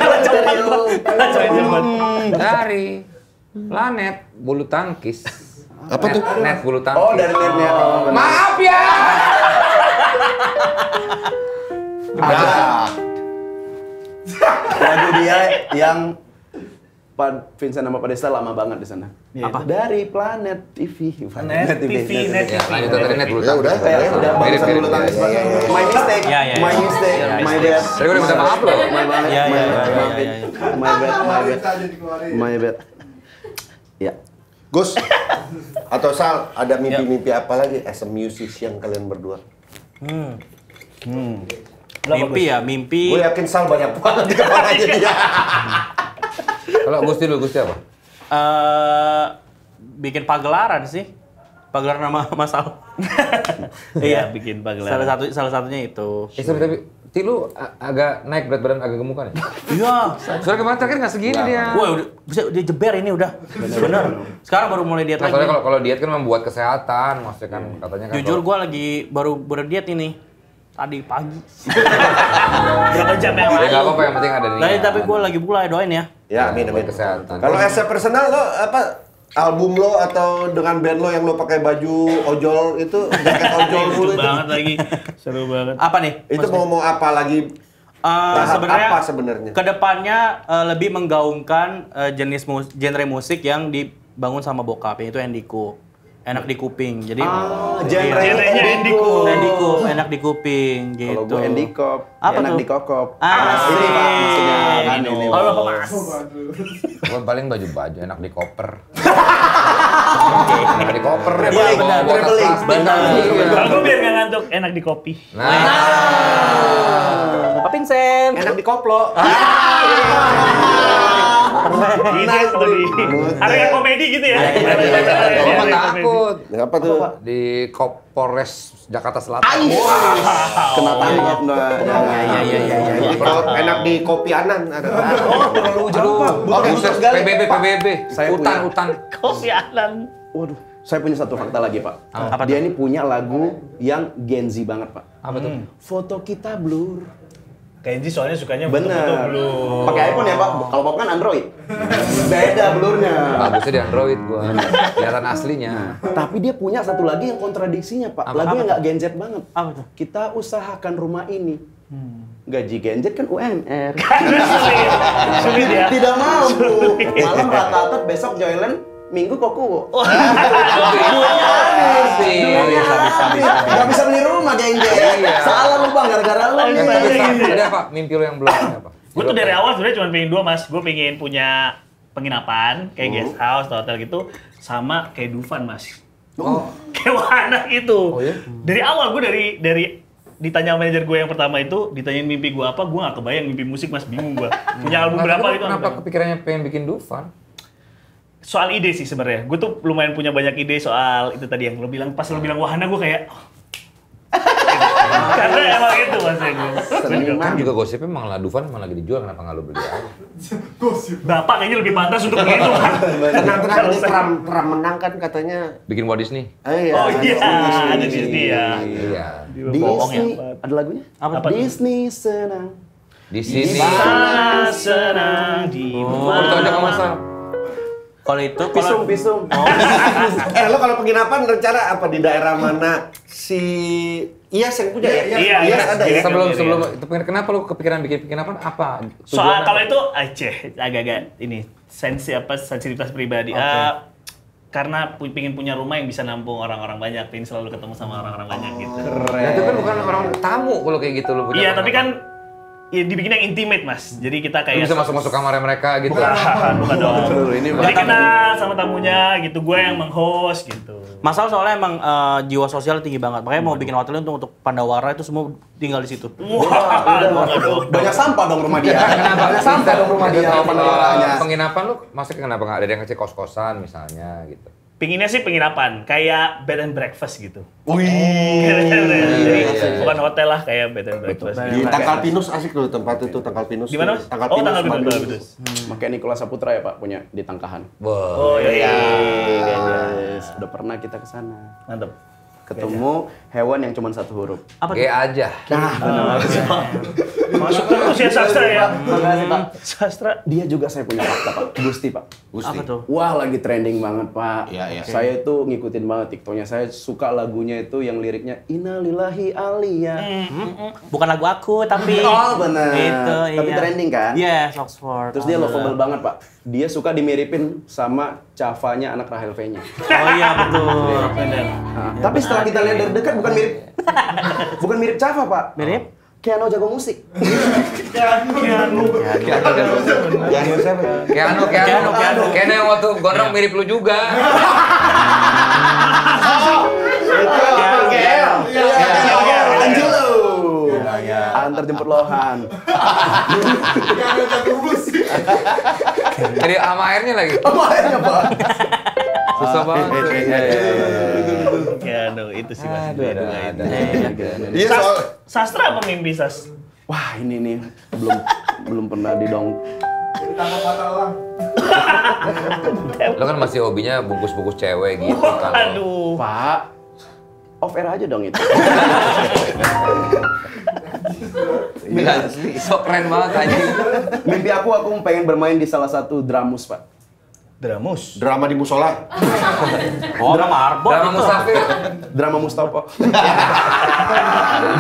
Dari planet bulu tangkis. Apa tuh? Net bulu tangkis. Oh, dari netnya. Oh, benar. Maaf ya. Ada. Lagu dia yang Pak Vincent sama Pak Desta lama banget di sana. Apa? Dari Planet TV. Net TV. Ya, lanjut tadi net bulu Ya udah. tangkis. Udah bagusan Mirip, dulu tangis mirip. Pak. My mistake. Ya, ya, My ya. mistake. Ya, My mistake. bad. Tadi gua udah minta maaf loh. My bad. Ya, ya, ya, ya, My ya, ya. bad. My bad. Ya. Gus atau Sal, ada mimpi-mimpi apa lagi as a musician kalian berdua? Mimpi ya, mimpi. Gue yakin Sal banyak banget di kepalanya dia. Kalau Gusti apa? Bikin pagelaran sih. Pagelaran nama Masal. Iya, bikin pagelaran. Salah satunya itu. Tapi lu agak naik berat badan agak gemukan ya? Iya. Soalnya kemarin terakhir nggak segini dia. Wah, udah bisa dia jeber ini udah. Bener. Sekarang baru mulai diet Nah, lagi. soalnya kalau diet kan membuat kesehatan, maksudnya kan katanya kan. Jujur gua lagi baru berdiet ini. Tadi pagi. Berapa jam yang Ya lalu? nggak apa-apa yang penting ada nih. Nah, tapi gua lagi mulai doain ya. Ya, amin. Kesehatan. Kalau as a personal lo apa album lo atau dengan band lo yang lo pakai baju ojol itu jaket ojol Seru dulu itu? banget lagi. Seru banget. Apa nih? Itu mau apa lagi? Tahap Sebenarnya apa sebenarnya? kedepannya lebih menggaungkan genre musik yang dibangun sama bokap, yaitu Endiku. Enak di kuping. Jadi Genrenya Endiku. Endiku, enak di kuping gitu. Kalau gue Endikop, Apa enak tuh? di kokop. Asik. Ini Pak maksudnya kan ini. Oh, lo apa mas? Gua paling baju enak di koper. Enak di koper. Traveling, Bawa tas traveling. plastik. Benar. Kalau gue biar nggak ngantuk, enak di kopi. Nah, Pak Vincent. Enak di koplo. Gitu di area komedi gitu ya. Gua takut. Apa tuh? Di Polres Jakarta Selatan. Kena tangkap nah. Kalau enak di Kopi Anan ada. Terlalu jeruk. Oke, Buset, sekali. PBB. Saya punya. Hutan. Kopi Anan. Waduh, saya punya satu fakta lagi, Pak. Apa Dia ini punya lagu yang Gen Z banget, Pak. Apa tuh? Foto kita blur. Kenji soalnya sukanya Bener. foto-foto belum. Pakai iPhone ya, Pak? Kalau Pop kan Android. Beda blurnya. Bagusnya di Android gua. Kelihatan aslinya. Tapi dia punya satu lagi yang kontradiksinya, Pak. Lagunya nggak Gen Z banget. Apa tuh? Kita usahakan rumah ini. Gaji Gen Z kan UMR. Sulit ya. Tidak mampu. Malam rata-rata besok Joyland, Minggu Kokuwo. Gak bisa beli rumah Gen Z. Salah lu Bang, gara-gara lu nih. Ada apa? Mimpi lo yang belum apa? Gue tuh dari awal sebenarnya cuma pengen dua mas. Gue pengen punya penginapan kayak guest house atau hotel gitu, sama kayak Dufan mas. Kayak wahana gitu. Oh, iya? Dari awal gue dari ditanya manajer gue yang pertama itu, ditanyain mimpi gue apa, gue gak kebayang mimpi musik mas, bingung gue. Punya album berapa gitu. Kenapa kepikirannya pengen bikin Dufan? Soal ide sih sebenarnya. Gue tuh lumayan punya banyak ide soal itu tadi yang lo bilang, pas lo bilang wahana gue kayak karena emang itu mas ya gue. Kan juga gosipnya emang lah Dufan emang lagi dijual, kenapa nggak lo beli aja? Bapak kayaknya lebih pantas untuk begitu kan. Tenang-tenang ini Trump menang kan katanya. Bikin Walt Disney? Iya. Oh iya, ada Disney ya. Iya. Bohong ya. Disney, ada lagunya? Apa tuh? Disney senang. Di sini. Sana senang di Oh, ditonjok sama Sal. Kalau itu Pisung. Lo kalau penginapan rencana apa di daerah mana? Iyas yang punya ya? Iya, Iyas ada ya? Sebelum itu kenapa lo kepikiran bikin penginapan apa? Soal kalau itu agak-agak ini sensitivitas pribadi. Karena pengen punya rumah yang bisa nampung orang-orang banyak, pengen selalu ketemu sama orang-orang banyak gitu. Nah, itu kan bukan orang tamu kalau kayak gitu lo. Iya, tapi kan ya dibikin yang intimate mas. Jadi kita Lu kayak bisa masuk kamarnya mereka gitu. bukan dong. Ini Jadi kenal sama tamunya gitu, gue yang meng-host gitu. masalah soalnya emang jiwa sosial tinggi banget. Makanya mau bikin hotel untuk Pandawara itu semua tinggal di situ. Waduh. banyak sampah dong rumah dia. Kenapa? Banyak sampah dong rumah dia. Penginapan lu maksudnya kenapa nggak ada yang ngecek kos-kosan misalnya gitu? Pinginnya sih penginapan, kayak bed and breakfast gitu. Wih. Jadi bukan hotel lah, kayak bed and breakfast. Di Tangkal Pinus asik loh tempat itu, Tangkal Pinus. Di mana mas? Tangkal Oh, Pinus. Tangkal Bandung. Pinus. Makanya Nikola Saputra ya Pak punya di Tangkahan. Oh iya. Yes, udah pernah kita ke sana. Mantap. Ketemu hewan yang cuma satu huruf. Apa G aja. Masuk terus ya sastra ya. Makasih Pak. Sastra. Dia juga saya punya fakta Pak. Gusti Pak. Gusti. Apa tuh? Wah lagi trending banget Pak. Iya, iya. Saya itu ngikutin banget TikToknya. Saya suka lagunya itu yang liriknya Innalillahi Aliyah. Bukan lagu aku tapi Oh benar. Itu Tapi iya. trending kan? Yes, Oxford. Terus dia lovable banget Pak. Dia suka dimiripin sama Cavanya anak Rahel V-nya. Oh iya betul. Benar. Nah, tapi setelah kita lihat dari dekat bukan mirip, bukan mirip Cava Pak. Mirip? Keanu jago musik. Keanu yang waktu gondrong mirip lu juga. Angelo. Antar jemput Lohan. Jadi sama airnya lagi. Apa akhirnya Pak? Susah banget. Ya, no, itu sih mas. Iya soal Sastra apa mimpi sas? Wah ini nih belum pernah didong. Lo kan masih hobinya bungkus-bungkus cewek gitu kan. Aduh. Pak, off air aja dong itu. Gila, so keren banget anjing. Mimpi aku pengen bermain di salah satu dramus Pak. Dramus. drama di musola. Oh, drama Arbot Drama itu. Mustafir. Drama Mustafa.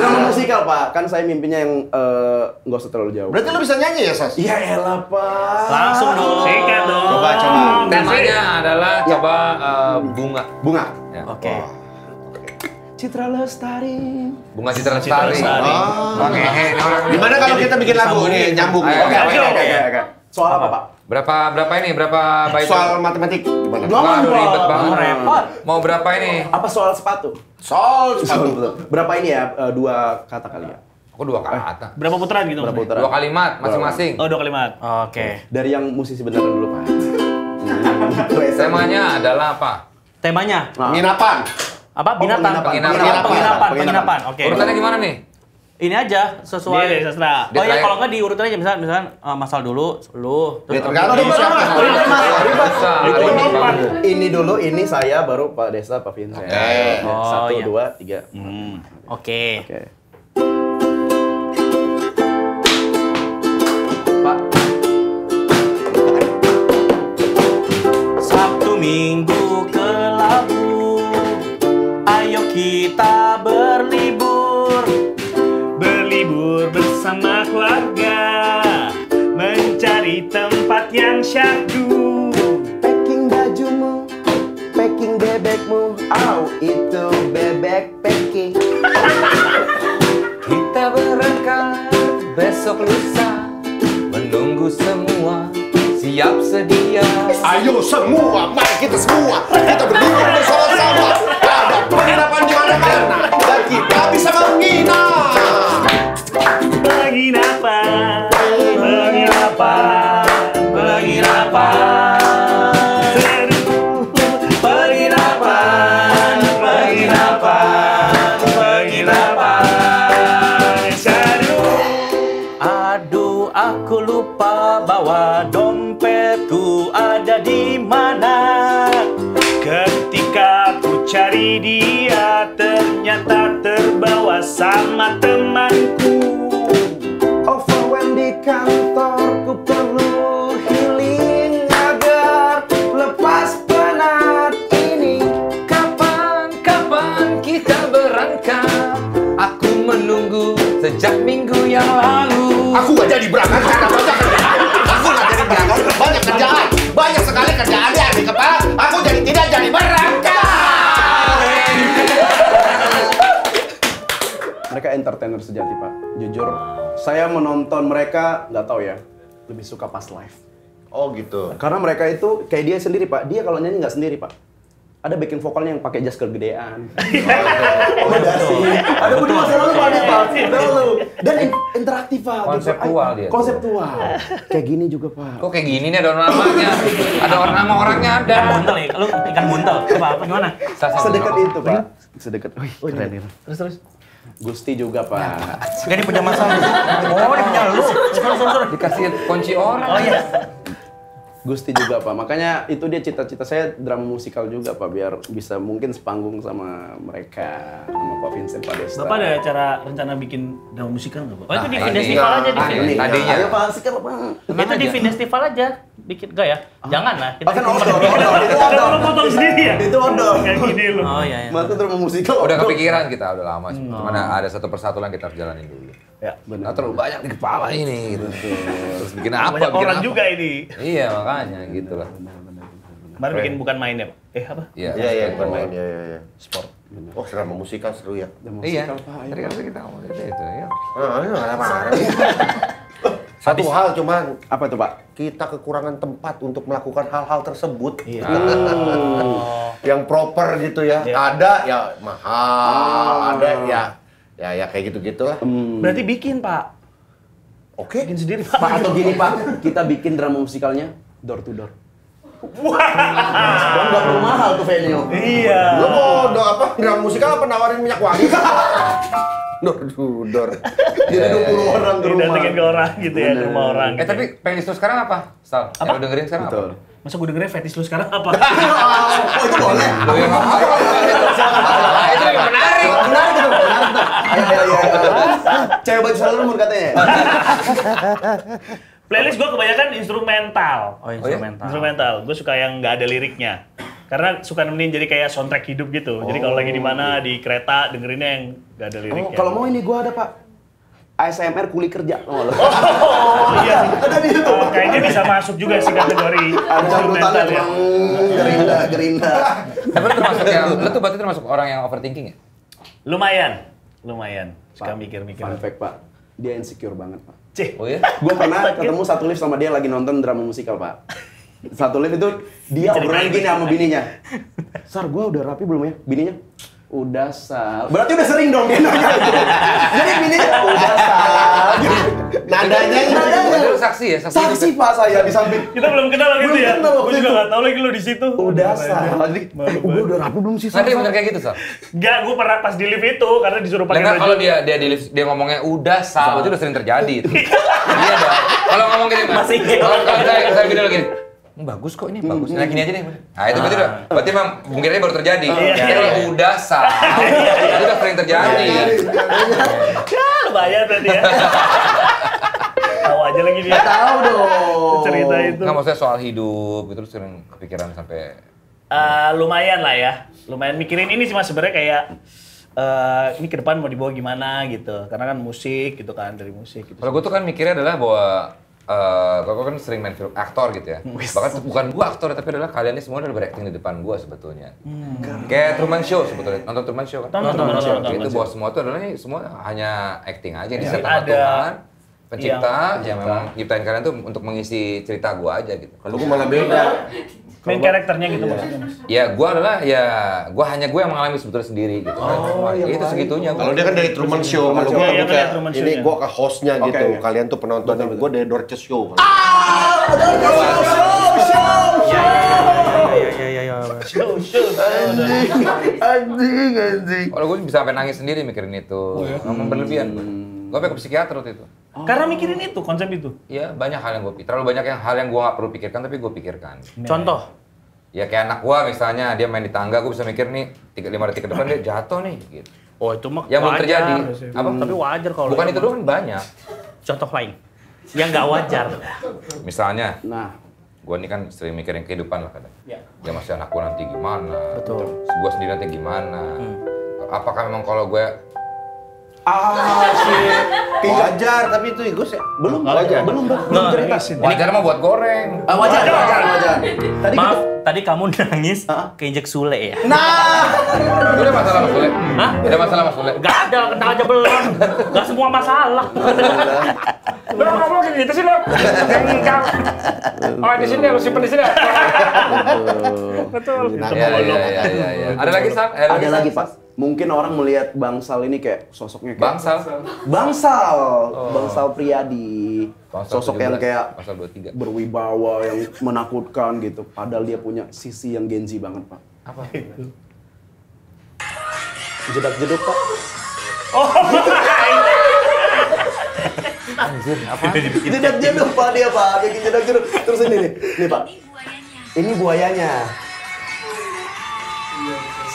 Drama musikal Pak. Kan saya mimpinya yang nggak usah terlalu jauh. Berarti lo bisa nyanyi ya, Sas? Ya elah Pak. Langsung dong. Sikat dong. Coba. Temanya adalah coba bunga. Bunga. Ya. Oke. Citra Lestari. Bunga Citra Lestari. Lestari. Bang Ehe, ini orang. Gimana kalau kita bikin lagu nih, nyambung nih? Ayo, Oke. Soal apa Pak? Berapa ini? Berapa bait? Soal matematik gimana? Waduh, ribet banget. Repot. Mau berapa ini? Apa soal sepatu? Soal sepatu. Berapa ini ya? 2 kata kali ya? Kok 2 kata? Berapa putaran gitu? Berapa maksudnya? putaran? 2 kalimat masing-masing. Oh, 2 kalimat. Oke. Dari yang musisi beneran dulu, Pak. Temanya adalah apa? Temanya Penginapan. apa? Binatang. Penginapan. Oke. Urutannya gimana nih? Ini aja sesuai. Dia sastra. Oh iya, Dia kalau nggak diurutin aja misalnya Masal dulu, lu. Ya Terus tergantung siapa. Bisa. Itu lompat. Ini dulu, ini saya, baru Pak Desa, Pak Vincent. Oke. Oh, 1, iya. 2, 3. Oke. Oke. Pak, Sabtu Minggu ke Labu, ayo kita berlibur. Berlibur bersama keluarga, mencari tempat yang syahdu. packing bajumu, packing bebekmu, itu bebek packing. Kita berangkat besok lusa, menunggu semua siap sedia. Ayo semua, mari kita semua. Kita berlibur bersama-sama. Ada penginapan di mana-mana. Dan kita bisa menginap. Penginapan, penginapan, Penginapan. seru. Penginapan. Seru. Aduh, aku lupa bawa dompetku ada di mana. Ketika ku cari dia, ternyata terbawa sama temanku. Overwhelmed di kantorku, perlu healing agar lepas penat ini. Kapan kita berangkat? Aku menunggu sejak minggu yang lalu. Aku gak jadi berangkat karena banyak kerjaan. Aku gak jadi berangkat, banyak kerjaan. Banyak sekali kerjaan di kepala. Aku jadi tidak jadi berangkat. Mereka entertainer sejati, Pak. Jujur, saya menonton mereka, nggak tahu ya, lebih suka pas live. Oh gitu. Karena mereka itu kayak dia sendiri, Pak. Dia kalau nyanyi nggak sendiri, Pak. Ada backing vokalnya yang pakai jas kegedean. Ada budi masa lalu, Pak. Dia, Pak. Dulu. Dan interaktif, Pak. Konseptual gitu. dia. Konseptual. Kayak gini juga, Pak. Kok kayak gini nih ada namanya? Ada nama orangnya ada. Ikan buntel ya? Lu ikan buntel? Apa gimana? Sedekat itu, Pak. Sedekat. Wih, keren itu. Terus. Gusti juga, Pak. Gak di punya Masal. Oh, di punya lu. Sorry. Dikasih kunci orang. Oh iya. Gusti juga, Pak. Makanya itu dia cita-cita saya drama musikal juga, Pak, biar bisa mungkin sepanggung sama mereka, sama Pak Vincent, Pak Desta. Bapak ada acara rencana bikin drama musikal nggak, Pak? Oh, itu di Nah, Festival ini. aja di Ah, sini. ini. Tadinya. Ayo, Pak, sikap, Pak. Itu di Festival aja. Bikin enggak ya? Jangan lah. Kita Kan bikin odol, berdua. odol. Itu Kalau odol. lu potong sendiri ya? Itu odol. Kayak gini lu. Oh iya. Masa drama musikal Udah odol. kepikiran kita udah lama sih. Cuman ada satu persatu yang kita harus jalanin dulu. Ya, Nah, terlalu banyak di kepala ini gitu. Terus bikin apa? banyak bikin orang apa? juga ini. Iya, makanya gitu lah. Kemarin bikin bukan main ya, Pak? Apa? Iya. Iya, bukan main. Iya. Sport. Oh, drama musikal seru ya. Drama Iya. musikal, Pak. Ayo, Tadi kan Pak. kita ngomong itu ya. Nggak marah. Satu hal cuman, Apa itu, Pak? kita kekurangan tempat untuk melakukan hal-hal tersebut. Iya. Yang proper gitu ya. Iya. Ada ya mahal, ada ya kayak gitu-gitulah. Berarti bikin, Pak. Oke. Bikin sendiri, Pak. Pak, atau gini, Pak, kita bikin drama musikalnya door to door. Wah, nggak perlu mahal tuh venue. Iya. Lo mau apa? Drama musikal apa nawarin minyak wangi? Dor. Jadi 20 orang ke rumah. Didatengin ke orang gitu ya, ke rumah orang. gitu ya. Tapi playlist lu sekarang apa? Sal, yang lu dengerin sekarang Betul. apa? Masa gue dengerin fetish lu sekarang apa? Oh, itu boleh. Lu yang itu lebih menarik. Menarik itu, menarik tuh. Iya. Cewek baju Sailor katanya. Playlist gue kebanyakan instrumental. Oh, instrumental. Instrumental. Gue suka yang nggak ada liriknya. Karena suka nemenin jadi kayak soundtrack hidup gitu. Jadi kalau lagi di mana di kereta dengerinnya yang nggak ada liriknya. Oh, kalau mau ini gua ada, Pak. ASMR kuli kerja. Oh, Oh iya. ada di situ. Kayaknya bisa masuk juga sih kategori Ada instrumental sambutannya, ya. gerinda. Tapi lu termasuk yang, lu tuh berarti termasuk orang yang overthinking ya? Lumayan. Suka Pak, mikir-mikir. Fun fact, Pak. Dia insecure banget, Pak. Cih. Oh ya? Gue pernah ketemu satu lift sama dia lagi nonton drama musikal, Pak. Satu lift itu dia obrolan gini sama bininya. Sar, gue udah rapi belum ya? Bininya, Udah Sal. Berarti udah sering dong dia nanya. Jadi ini udah Sal. Nadanya Berarti lu saksi ya? Saksi Pak saya di samping. Kita belum kenal gitu Belum ya. kenal waktu Gue juga itu. nggak tahu lagi lu di situ. Udah Sal. Gue udah rapi belum sih Sal? Nanti bener kayak gitu, Sal? Enggak, gue pernah pas di lift itu karena disuruh pakai Enggak, baju. kalau dia di lift, dia ngomongnya udah Sal, itu udah sering terjadi itu. Iya dong. Kalau ngomong gitu, Masih kalau saya gini lagi. Bagus kok ini, bagus. Nah gini aja deh. Nah itu berarti memang mungkin baru terjadi. Kalau udah Sal, itu udah sering terjadi. Ya, lumayan berarti ya. Tahu aja lagi dia. Tahu dong. Cerita itu. Nggak, maksudnya soal hidup, itu lu sering kepikiran sampai... Lumayan lah ya. Lumayan mikirin ini sih Mas sebenarnya kayak ini ke depan mau dibawa gimana gitu. Karena kan musik gitu kan, dari musik gitu. Kalau gue tuh kan mikirnya adalah bahwa kalau gue kan sering main film aktor gitu ya. Bahkan bukan gue aktor tapi adalah kalian ini semua udah berakting di depan gue sebetulnya. Kayak Truman Show sebetulnya. Nonton Truman Show kan? Nonton. Itu bahwa semua itu adalah semua hanya acting aja di Ya, set sama ada. Tuhan. Pencipta Iya, yang memang nyiptain kalian tuh untuk mengisi cerita gue aja gitu. Kalau gue malah beda. Main karakternya gitu maksudnya Mas. Ya gue adalah hanya gue yang mengalami sebetulnya sendiri gitu. Itu segitunya. Kalau dia kan dari Truman Show, kalau gue Iya, lebih bener, kayak Truman ini Show-nya. gue ke hostnya gitu. Oke. Kalian tuh penontonnya, gue dari Dorces Show. Anjing. Kalau gue bisa sampai nangis sendiri mikirin itu. Ngomong berlebihan. Gue sampai ke psikiater waktu itu. Karena mikirin itu, konsep itu. Iya, banyak hal yang gue pikir. Terlalu banyak hal yang gue nggak perlu pikirkan, tapi gue pikirkan. Contoh. Ya kayak anak gue misalnya, dia main di tangga, gue bisa mikir nih, 5 detik ke depan dia jatuh nih. Gitu. Oh itu mah Yang belum wajar. terjadi. Apa? Tapi wajar kalau Bukan emang. itu doang, banyak. Contoh lain. Yang nggak wajar. Misalnya, Nah, gue nih kan sering mikirin kehidupan lah kadang. Ya. Ya masih anak gue nanti gimana. Betul. Gue sendiri nanti gimana. Apakah memang kalau gue... Wajar, tapi itu ego sih. belum belum cerita. Wajar mah buat goreng. Wajar. Tadi Maaf, tadi kamu nangis Hah? keinjek Sule ya? Nah, Itu ada masalah Mas Sule? Hah? Ada masalah Mas Sule? Gak ada, kenal aja belum. Gak semua masalah. Belum ngomong gitu sih lo. Oh di sini harus simpen di sini. Betul. Iya. Ada lagi, Sam? ada lagi Pak. Mungkin orang melihat Bangsal ini kayak sosoknya kayak Bangsal. Bangsal Priadi. Bangsal Sosok 17, yang kayak Bangsal 23. berwibawa yang menakutkan gitu. Padahal dia punya sisi yang Gen Z banget, Pak. Apa? Jedak-jeduk, Pak. Jedak-jeduk, Pak, dia, Pak. Bikin jedak-jeduk. Terus ini nih. Nih, Pak. Ini buayanya.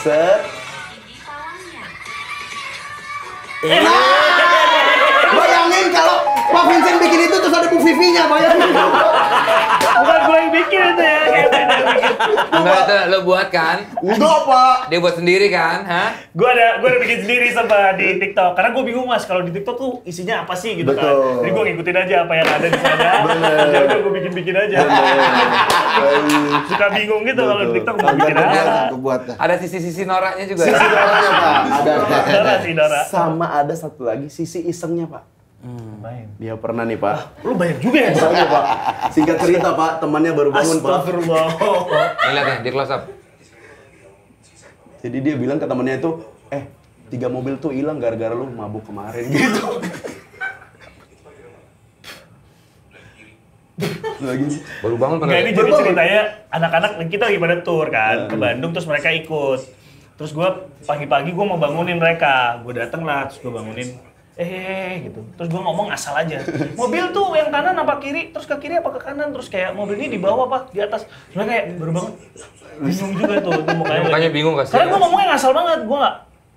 Set. Bayangin kalau Pak Vincent bikin itu terus ada Bu Vivi-nya, bayangin. Bukan gue yang bikin itu ya. Enggak, itu lo buat kan? Enggak, Pak. Dia buat sendiri kan? Hah? Gue ada bikin sendiri sama di TikTok. Karena gue bingung Mas, kalau di TikTok tuh isinya apa sih gitu kan. Betul. Jadi gue ngikutin aja apa yang ada di sana. Ya udah gue bikin aja. Suka bingung gitu kalau di TikTok gue bikin aja. Gue buat. Ada sisi-sisi noraknya juga. Sisi doranya, Pak. Ada. Dora sih, Dora. Sama ada satu lagi sisi isengnya, Pak. Main. Dia pernah nih, Pak. Lu banyak juga ya? Isengnya, Pak. Singkat cerita, Pak, temannya baru bangun, Pak. Astagfirullah. Nih, lihat nih, di close up. Jadi dia bilang ke temannya itu, 3 mobil tuh hilang gara-gara lu mabuk kemarin gitu. Lagi. Baru bangun Enggak, ini pada. jadi ceritanya anak-anak kita lagi pada tour kan ke Bandung, terus mereka ikut. Terus gue pagi-pagi gue mau bangunin mereka, gue dateng lah, terus gue bangunin, gitu. Terus gue ngomong asal aja, mobil tuh yang kanan apa kiri, terus ke kiri apa ke kanan, terus kayak mobil ini di bawah apa di atas. Terus kayak baru bangun, bingung juga tuh mukanya. Mukanya bingung kasihan. Karena gue ngomongnya ngasal banget, gue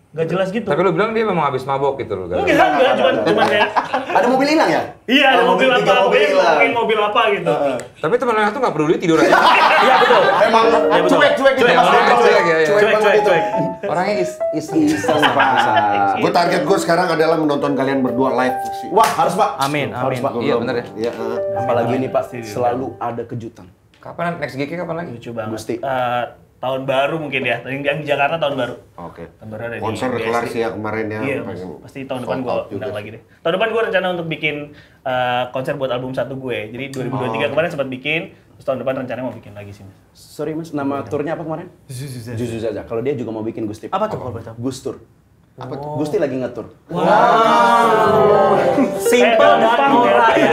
nggak jelas gitu. Tapi lu bilang dia memang habis mabok gitu loh. Enggak, cuman kayak, Ada mobil hilang ya? iya ada mobil apa, 3 mobil pokoknya hilang. ngomongin mobil apa gitu. Tapi teman-teman tuh nggak peduli tidur aja. Iya betul. Emang cuek-cuek gitu, Mas. Orangnya cuek ya. Cuek banget itu. Orangnya iseng. Iseng, Pak. Gue target gue sekarang adalah menonton kalian berdua live sih. Wah, harus, Pak. Amin, Harus, amin. Pak. Iya bener ya. Iya. Apalagi ini, Pak, selalu ada kejutan. Kapan next gig kapan lagi? Lucu banget. Gusti. Tahun baru mungkin ya, yang di Jakarta tahun baru. Oke. Tahun baru ada di Konser BSD. kelar sih ya kemarin ya. Iya, pengen pasti tahun depan sold gue out juga. undang lagi deh. Tahun depan gue rencana untuk bikin konser buat album 1 gue. Jadi 2023 kemarin sempat bikin, Terus tahun depan rencananya mau bikin lagi sih Mas. Sorry Mas, nama turnya apa kemarin? Zuzu Zaza. Kalau dia juga mau bikin Gusti. Apa tuh kalau boleh tahu? Gustur. Apa tuh? Gusti lagi ngetur. Simple dan murah ya.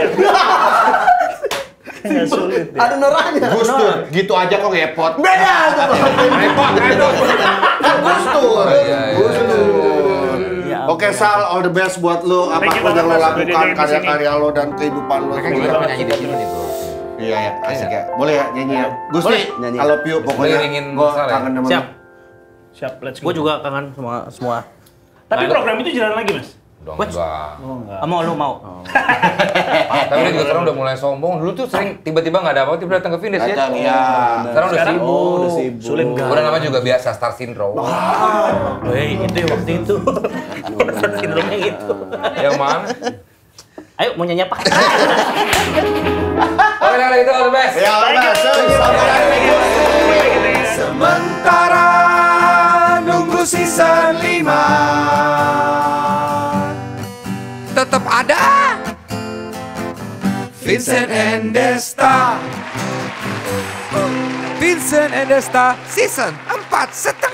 Nggak sulit ya. Ada noranya. Gus Dur, gitu aja kok ngepot. Beda tuh. Repot. Gus Dur. Gus Dur. Ya Oke Sal, all the best buat lo Thank you apapun yang lo banget, Mas. lakukan, Udah join di karya-karya lo dan kehidupan lo. Mereka juga nyanyi di sini tuh. Iya ya, asik ya. Boleh ya nyanyi ya. Gusti, Nyanyi. kalau Piu pokoknya Ngiringin gue Sal ya? kangen sama Siap. lo. Siap, let's go. Gue juga kangen semua. Tapi program itu jalan lagi Mas? Dong Wes. enggak. Oh enggak. Mau lu mau? Tapi dia juga sekarang udah mulai sombong. Dulu tuh sering tiba-tiba nggak ada apa-apa, tiba datang ke Vindes ya. Datang, iya. Sekarang udah sibuk. Udah sibuk. Sulit enggak? Udah namanya juga biasa star syndrome. Woi, itu ya waktu itu. Sindromnya gitu. Yang mana? Ayo mau nyanyi apa? Oke, kalau gitu all the best. Ya, all the best. Sampai lagi. Sementara nunggu season 5 tetap ada Vincent and Desta. Vincent and Desta season 4 setelah